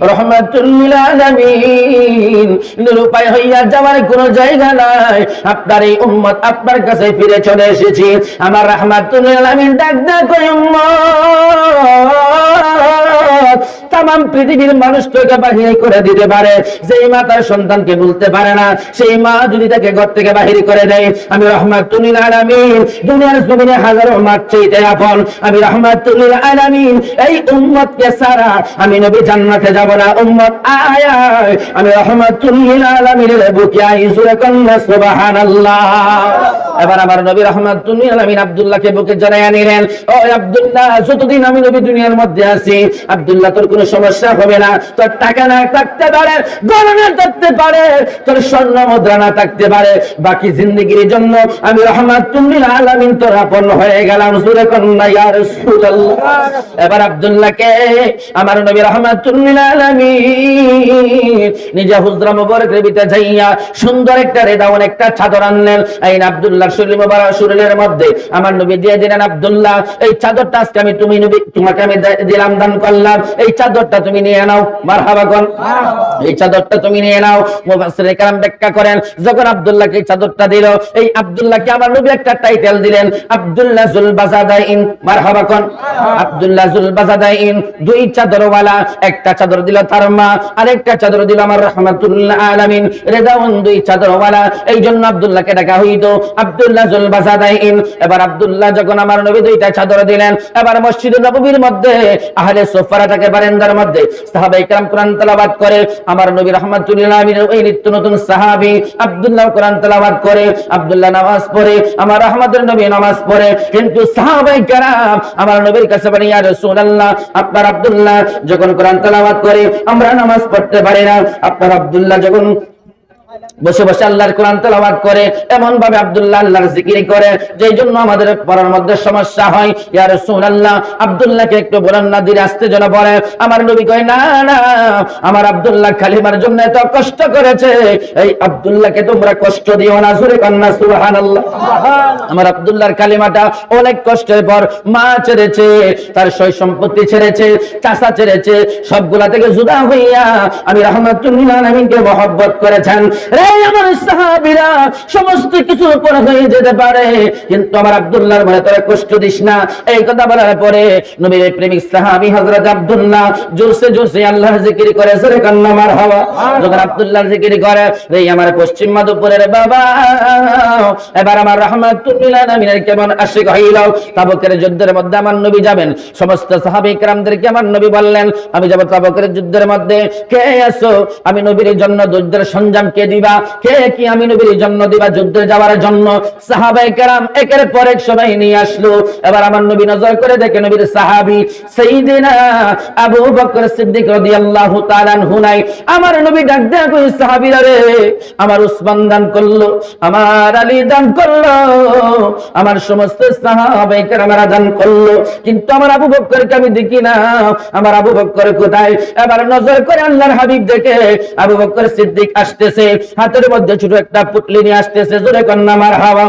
রাহমাতুল লিল আলামিন, নিরুপায় হইয়া যাওয়ার কোনো জায়গা নাই, আপনার এই উম্মত আপনার কাছে ফিরে চলে এসেছি। আমার রাহমাতুল লিল আলামিন ডাক ডাক কই, উম্মত, তামাম পৃথিবীর মানুষ তোকে বাহির করে দিতে পারে, যেই মা তার সন্তানকে বলতে পারে না, সেই মা যদি তাকে ঘর থেকে বাহির করে দেয়, আমি রাহমাতুল লিল আলামিন দুনিয়ার জমিনে হাজারো মার চাইতে আপন, আমি রাহমাতুল লিল আলামিন এই উম্মতকে ছাড়া আমি নবী জান্নাতে যাব না। উম্মত আয় আয়, আমি রাহমাতুল লিল আলামিনের বুকে আই, জোরে কন্না সুবহানাল্লাহ। এবার আমার নবী রাহমাতুল লিল আলামিন আব্দুল্লাহকে বুকে জড়াইয়া নিলেন। ও আব্দুল্লাহ, যতদিন আমি নবী দুনিয়ার মধ্যে আছি, আব্দুল্লাহ তোর কোনো সমস্যা হবে না, তোর টাকা না থাকতে পারে, গয়না থাকতে পারে, তোর স্বর্ণ মুদ্রা না থাকতে পারে, বাকি জিন্দেগীর জন্য আমি রাহমাতুল লিল আলামিন তোর আপন হয়ে গেলাম। সূরা কন্না, ইয়া রাসূলুল্লাহ। এবার আব্দুল্লাহকে আমার নবী রাহমাতুল লিল আলামিন নিজে হুজরা মুবারকের ভিতরে যাইয়া সুন্দর একটা রেদাওয়ান একটা চাদর আনলেন। এই আব্দুল্লাহর শরীর মুবারক শরীরের মধ্যে আমার নবী দিয়ে দিলেন, আব্দুল্লাহ এই চাদরটা আজকে আমি তুমি নবী তোমাকে আমি দিলাম, দান করলাম, এই চাদরটা তুমি নিয়ে নাও। মারহাবা কোন। এই চাদরটা তুমি নিয়ে নাও। মুফাসসিরে কেরাম ব্যাখ্যা করেন, যখন আব্দুল্লাহকে এই চাদরটা দিল, এই আব্দুল্লাহকে আমার নবী একটা টাইটেল দিলেন, আব্দুল্লাহ যুল বাজাদাইন। মারহাবা কোন আব্দুল্লাহ যুল বাজাদাইন, দুই চাদরওয়ালা। একটা চাদর দিল তার মা, আরেকটা চাদর দিল আমার রাহমাতুল আলামিন রেদাউন, দুই চাদরওয়ালা। এই জন্য আব্দুল্লাহকে ডাকা হইতো আব্দুল্লাহ যুল বাজাদাইন। এবার আব্দুল্লাহ যখন আমার নবী দুইটা চাদর দিলেন, এবার মসজিদে নববীর মধ্যে আহলে সুফফারাটাকে বারান্দার মধ্যে সাহাবায়ে কেরাম কোরআন তেলাওয়াত করে, আমার নবী রাহমাতুল আলামিনের ওই নিত্য নতুন সাহাবী আব্দুল্লাহ কোরআন তেলাওয়াত করে, আব্দুল্লাহ নামাজ পড়ে, আমার রাহমাতের নবী নামাজ পড়ে। কিন্তু সাহাবায়ে কেরাম আমার নবীর কাছে বলে, ইয়া রাসূলুল্লাহ, আপনার আব্দুল্লাহ যখন কোরআন তেলাওয়াত করে আমরা নামাজ পড়তে পারি না, আপনার আব্দুল্লাহ যখন বসে বসে আল্লাহর কোরআন তেলাওয়াত করে, এমন ভাবে আব্দুল্লাহ আল্লাহর জিকির করে যেই জন্য আমাদের পড়ার মধ্যে সমস্যা হয়। ইয়া রাসূলুল্লাহ, আব্দুল্লাহকে একটু বলেন না, ধীরে আস্তে যেন পড়ে। আমার নবী কয়, না না, আমার আব্দুল্লাহ কালিমার জন্য এত কষ্ট করেছে, এই আব্দুল্লাহকে তোমরা কষ্ট দিও না। জোরে কান্না সুবহানাল্লাহ। আমার আব্দুল্লাহর কালিমাটা অনেক কষ্টের পর মা ছেড়েছে, তার সয় সম্পত্তি ছেড়েছে, চাচা ছেড়েছে, সবগুলা থেকে জুদা হইয়া আমি রাহমাতুল আলামিনকে মহব্বত করেছেন। রে আমার সাহাবীরা, সমস্ত কিছু উপর হয়ে যেতে পারে, কিন্তু আমার আব্দুল্লাহর মনে তোরা কষ্ট দিস না। এই কথা বলার পরে নবীর প্রেমিক সাহাবী হযরত আব্দুল্লাহ জোরসে জোরসে আল্লাহর জিকির করে, জোরে কান্না মারহাবা। যখন আব্দুল্লাহর জিকির করে, রে আমার পশ্চিম মাধবপুরের বাবা, এবার আমার রাহমাতুল আলামিনের কেমন আশিক হইল। তাবুকের যুদ্ধের মধ্যে আমার নবী যাবেন, সমস্ত সাহাবী কেরামদেরকে আমার নবী বললেন, আমি যাব তাবুকের যুদ্ধের মধ্যে, কে আছো আমি নবীর জন্য যুদ্ধের সরঞ্জাম কে দিবা, কে কি আমি নবীর জন্য দিবা যুদ্ধে যাওয়ার জন্য। সাহাবায়ে কেরাম একের পর এক সবাই নিয়ে আসলো। এবার আমার নবী নজর করে দেখে নবীর সাহাবী সাইয়্যিদিনা আবু বকর সিদ্দিক রাদিয়াল্লাহু তাআলা আনহু নাই। আমার নবী ডাক দেয়া কই, সাহাবীরা রে, আমার উসমান দান করলো, আমার আলী দান করলো, আমার সমস্ত সাহাবায়ে কেরামরা দান করলো, কিন্তু আমার আবু বকরকে আমি দেখি না, আমার আবু বকর কোথায়? এবার নজর করে আল্লাহর হাবিব দেখে আবু বকর সিদ্দিক আসতেছে, হাতের মধ্যে ছোট একটা পুটলি নিয়ে আসতেছে, জোরে কন্না মারহাবা।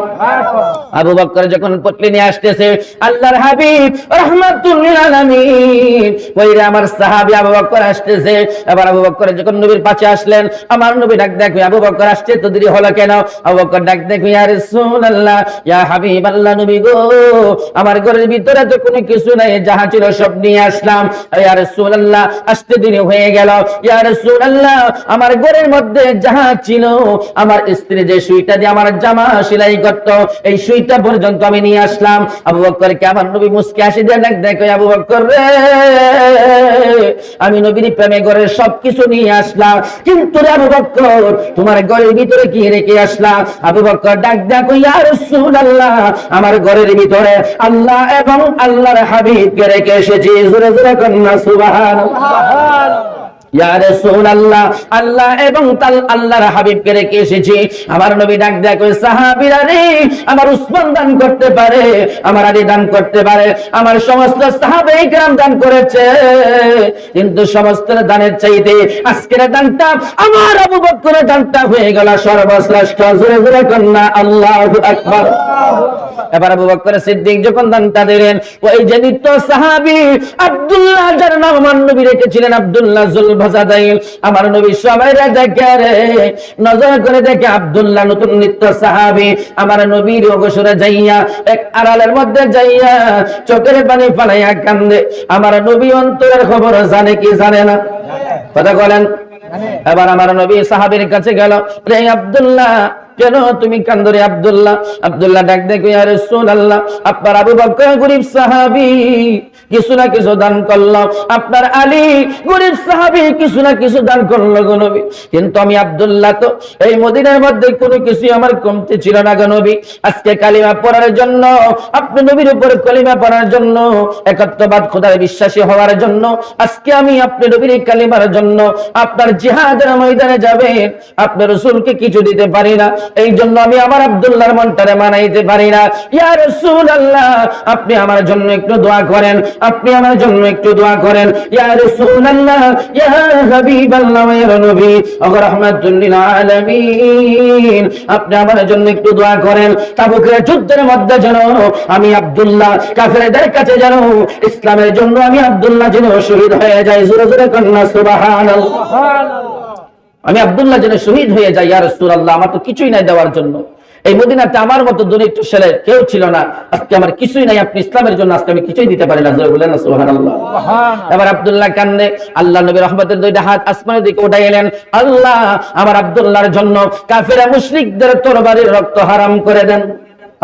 আবু বকর যখন পুটলি নিয়ে আসতেছে, আল্লাহর হাবিব রাহমাতুল আলামিন ওইরে আমার সাহাবী আবু বকর আসতেছে। এবার আবু বকর যখন নবীর পাশে আসলেন, আমার নবী ডাক দেখো, আবু বকর আসছে তো দেরি হলো কেন? আবু বকর ডাক দেখো, ইয়া রাসূলুল্লাহ, ইয়া হাবিবাল্লাহ, নবী গো, আমার ঘরের ভিতরে তো কোনো কিছু নাই, যাহা ছিল সব নিয়ে আসলাম। ইয়া রাসূলুল্লাহ, আসতে দেরি হয়ে গেল। ইয়া রাসূলুল্লাহ, আমার ঘরের মধ্যে যাহা ছিল, আমার স্ত্রী যে সুইটা দিয়ে আমার জামা সেলাই করত, এই সুইটা পর্যন্ত আমি নিয়ে আসলাম। আবু বকরকে আমার নবী মুস্কি হাসি দিয়ে ডাক দেখো, আবু বকর রে, আমি নবীর প্রেমে ঘরের সবকিছু নিয়ে আসলাম, কিন্তু রে আবু বকর, তোমার ঘরের ভিতরে কি রেখে আসলাম? আবু বকর ডাক দেখো, ইয়া রাসূলুল্লাহ, আমার ঘরের ভিতরে আল্লাহ এবং আল্লাহর হাবিবকে রেখে এসেছি। জোরে জোরে কন্না সুবহানাল্লাহ। ইয়া রাসূলুল্লাহ, আল্লাহ এবং তার আল্লাহর হাবিবকে রেখে এসেছি। আমার নবী ডাক দেয়া কই, সাহাবীরা রে, আমার উসমান দান করতে পারে, আমার আলী দান করতে পারে, আমার সমস্ত সাহাবায়ে কেরাম দান করেছে, কিন্তু সমস্ত দানের চাইতে আজকের দানটা আমার আবু বকরের দানটা হয়ে গেল সর্বশ্রেষ্ঠ। জোরে জোরে কন্না আল্লাহু আকবার। এবার আবু বকর সিদ্দিক যখন দানটা দিলেন, ওই যে নিত্য সাহাবী আব্দুল্লাহ, যার নাম আমার নবী রেখেছিলেন আব্দুল্লাহ যুল বাজাদাইন, আমার নবী সবাই দেখে রে, নজর করে দেখে আব্দুল্লাহ নতুন নিত্য সাহাবী, আমার নবীর অবসরে যাইয়া এক আড়ালের মধ্যে যাইয়া চোখের পানি ফালাইয়া কান্দে। আমার নবী অন্তরের খবর জানে কি জানে না? কথা বলেন। এবার আমার নবী সাহাবীর কাছে গেল, রে আব্দুল্লাহ, কেন তুমি কান্দো রে আব্দুল্লাহ? আব্দুল্লাহ ডাক দেখো, ইয়া রাসূলুল্লাহ, আপনার আবু বকর গরীব সাহাবী, কিছু না কিছু দান করলো, আপনার আলী গরীব সাহাবী, কিছু না কিছু দান করলো গো নবী, কিন্তু আমি আব্দুল্লাহ তো এই মদিনার মধ্যে কোনো কিছু আমার কমতি ছিল না গো নবী। আজকে কালিমা পড়ার জন্য, আপনি নবীর উপর কালিমা পড়ার জন্য, একাত্মবাদ খোদার বিশ্বাসী হওয়ার জন্য, আজকে আমি আপনি নবীর কালিমার জন্য আপনার জিহাদের ময়দানে যাবেন, আপনি রাসূলকে কিছু দিতে পারি না, এই জন্য আমি আমার আব্দুল্লাহর মনটারে মানাইতে পারি না। ইয়া রাসূলুল্লাহ, আপনি আমার জন্য একটু দোয়া করেন, আপনি আমার জন্য একটু দোয়া করেন। ইয়া রাসূলুল্লাহ, ইয়া হাবিবাল্লাহ, ইয়া নবী ওয়া রাহমাতুল লিল আলামিন, আপনি আমার জন্য একটু দোয়া করেন। তাবুকের যুদ্ধের মধ্যে যেন আমি আব্দুল্লাহ কাফেরদের কাছে যেন ইসলামের জন্য আমি আব্দুল্লাহ যেন শহীদ হয়ে যাই। জোরে জোরে কন্না সুবহানাল্লাহ। আমি আব্দুল্লাহ যেন শহীদ হয়ে যাই, ইয়া রাসূলুল্লাহ, আমার তো কিছুই নাই দেওয়ার জন্য। এই মদিনাতে আমার মতো দরিদ্র ছেলে কেউ ছিল না, আজকে আমার কিছুই নাই, আপনি ইসলামের জন্য আজকে আমি কিছুই দিতে পারি না। জোরে বলেন সুবহানাল্লাহ। এবার আব্দুল্লাহ কান্দে, আল্লাহ নবী রহমতের দুইটা হাত আসমানের দিকে উঠাইলেন, আল্লাহ আমার আব্দুল্লাহর জন্য কাফেরা মুশরিকদের তরবারির রক্ত হারাম করে দেন।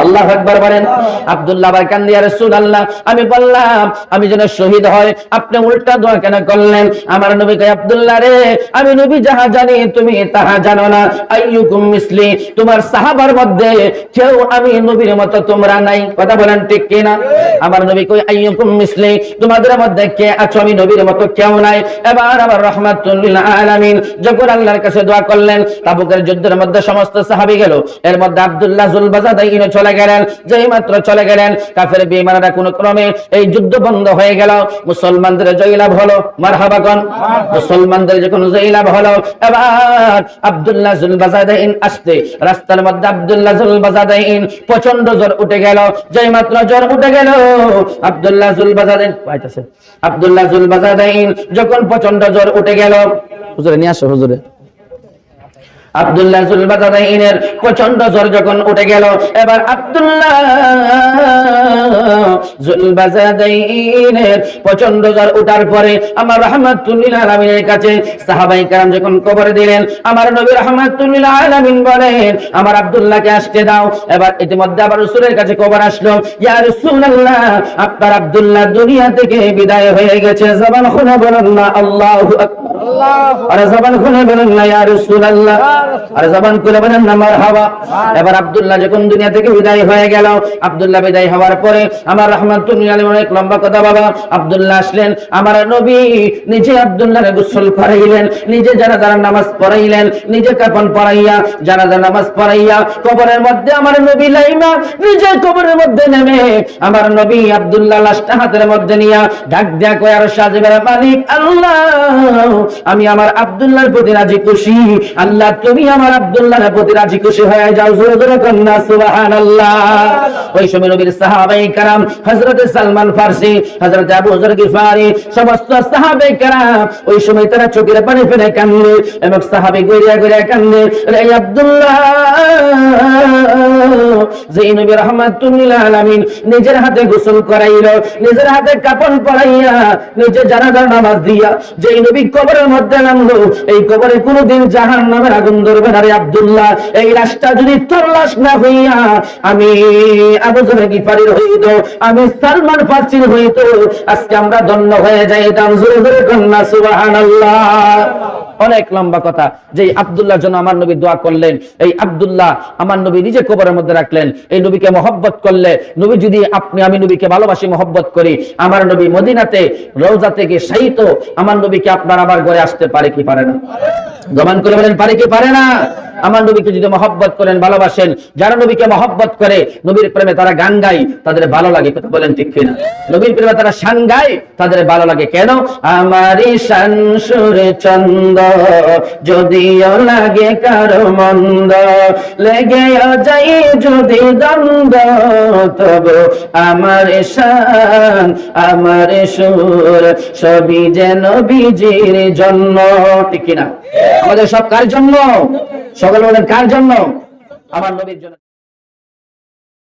আল্লাহু আকবার বলেন। আব্দুল্লাহ আবার কান্দে, ইয়া রাসূলুল্লাহ, আমি বললাম আমি যেন শহীদ হয়, আপনি উল্টা দোয়া কেন করলেন? আমার নবী কয়, আব্দুল্লাহ রে, আমি নবী যাহা জানি তুমি তাহা জানো না। আইয়ুকুম মিসলি, তোমার সাহাবার মধ্যে কেউ আমি নবীর মতো তোমরা নাই। কথা বলেন ঠিক কি না? আমার নবী কয়, আইয়ুকুম মিসলি, তোমাদের মধ্যে কে আছো আমি নবীর মতো কেউ নাই। এবার আবার রাহমাতুল লিল আলামিন যখন আল্লাহর কাছে দোয়া করলেন, তাবুকের যুদ্ধের মধ্যে সমস্ত সাহাবী গেল, এর মধ্যে আব্দুল্লাহ যুল বাজাদাইন চলে গেলেন। যেই মাত্র চলে গেলেন, কাফের বেঈমানরা কোন ক্রমে এই যুদ্ধ বন্ধ হয়ে গেল, মুসলমানদের জয়লাভ হলো। মারহাবা কোন? মুসলমানদের যখন জয়লাভ হলো, এবার আব্দুল্লাহ যুল বাজাদাইন আসতে রাস্তার মধ্যে আব্দুল্লাহ যুল বাজাদাইন প্রচন্ড জ্বর উঠে গেল। যেই মাত্র জ্বর উঠে গেল, আব্দুল্লাহ যুল বাজাদাইন পাইতেছে, আব্দুল্লাহ যুল বাজাদাইন যখন প্রচন্ড জ্বর উঠে গেল, হুজুরে নিয়ে আসো হুজুরে। আব্দুল্লাহ যুল বাজাদাইনের প্রচন্ড জ্বর যখন উঠে গেল, এবার আব্দুল্লাহ যুল বাজাদাইনের প্রচন্ড জ্বর উঠার পরে আমার রাহমাতুল লিল আলামিনের কাছে সাহাবায়ে কেরাম যখন কবর দিলেন, আমার নবী রাহমাতুল লিল আলামিন বলেন, আমার আব্দুল্লাহকে আসতে দাও। এবার ইতিমধ্যে আবার রাসূলের কাছে কবর আসলো, ইয়া রাসূলুল্লাহ, আপনার আব্দুল্লাহ দুনিয়া থেকে বিদায় হয়ে গেছে। জবান খুলে বলেন না আল্লাহু আকবার, আল্লাহু, আরে জবান খুলে বলেন না ইয়া রাসূলুল্লাহ, আরে জবান খুলে বলেন না মারহাবা। এবার আব্দুল্লাহ যখন দুনিয়া থেকে বিদায় হয়ে গেল, আব্দুল্লাহ বিদায় হওয়ার পরে আমার রাহমাতুল লিল আলামিন অনেক লম্বা কথা বাবা। আব্দুল্লাহ আসলেন, আমার নবী নিজে আব্দুল্লাহকে গোসল করাইলেন, নিজে জানাজার নামাজ পড়াইলেন, নিজে কাফন পরাইয়া জানাজার নামাজ পড়াইয়া কবরের মধ্যে আমার নবী লাইমা নিজে কবরের মধ্যে নেমে আমার নবী আব্দুল্লাহ লাশটা হাতের মধ্যে নিয়া ডাক দেয়া কয়, আর সাজেবের মালিক আল্লাহ, আমি আমার আব্দুল্লাহর প্রতি রাজি খুশি, আল্লাহ তুমি আমার আব্দুল্লাহর প্রতি রাজি খুশি হয়ে যাও। জোরে জোরে কন্না সুবহানাল্লাহ। ওই সময় নবীর সাহাবায়ে কেরাম হযরত সালমান ফারসি, হযরত আবু যর গিফারি, সমস্ত সাহাবায়ে কেরাম ওই সময় তারা চোখের পানি ফেলে কান্দে এবং সাহাবী গড়িয়া গড়িয়া কান্দে, রে আব্দুল্লাহ, যে নবী রাহমাতুল লিল আলামিন নিজের হাতে গোসল করাইলো, নিজের হাতে কাফন পরাইয়া, নিজে জানাজার নামাজ দিয়া যেই নবী কবরের মধ্যে নামলো, এই কবরে কোনোদিন জাহান্নামের আগুন ধরবে না। রে আব্দুল্লাহ, এই লাশটা যদি তোর লাশ না হইয়া আমি আবু যর গিফারির হইতো, আমি সালমান ফারসির হইতো, আজকে আমরা ধন্য হয়ে যাইতাম। জোরে জোরে কন্না সুবহানাল্লাহ। অনেক লম্বা কথা। যে আব্দুল্লাহর জন্য আমার নবী দোয়া করলেন, এই আব্দুল্লাহ আমার নবী নিজে কবরের মধ্যে রাখলেন। এই নবীকে মহব্বত করলে, নবী যদি আমি নবীকে ভালোবাসি, মহব্বত করি, আমার নবী মদিনাতে রওজা থেকে শায়িত আমার নবীকে আপনার আমার ঘরে আসতে পারে কি পারে না? জবান করে বলেন পারে কি পারে না? আমার নবীকে যদি মহব্বত করেন, ভালোবাসেন, যারা নবীকে মহব্বত করে, নবীর প্রেমে তারা গান গায়, তাদের ভালো লাগে। কথা বলেন ঠিক কিনা? নবীর প্রেমে তারা শান গায়, তাদের ভালো লাগে। কেন? আমারই শান সুরে চন্দ, যদিও লাগে কারো মন্দ, লেগে যাই যদি দ্বন্দ্ব, তবু আমার শান আমার সুর সবই যেন নবীজির জন্য। ঠিক কিনা? আমাদের সব কার জন্য? সকল বলেন কার জন্য? আমার নবীর জন্য।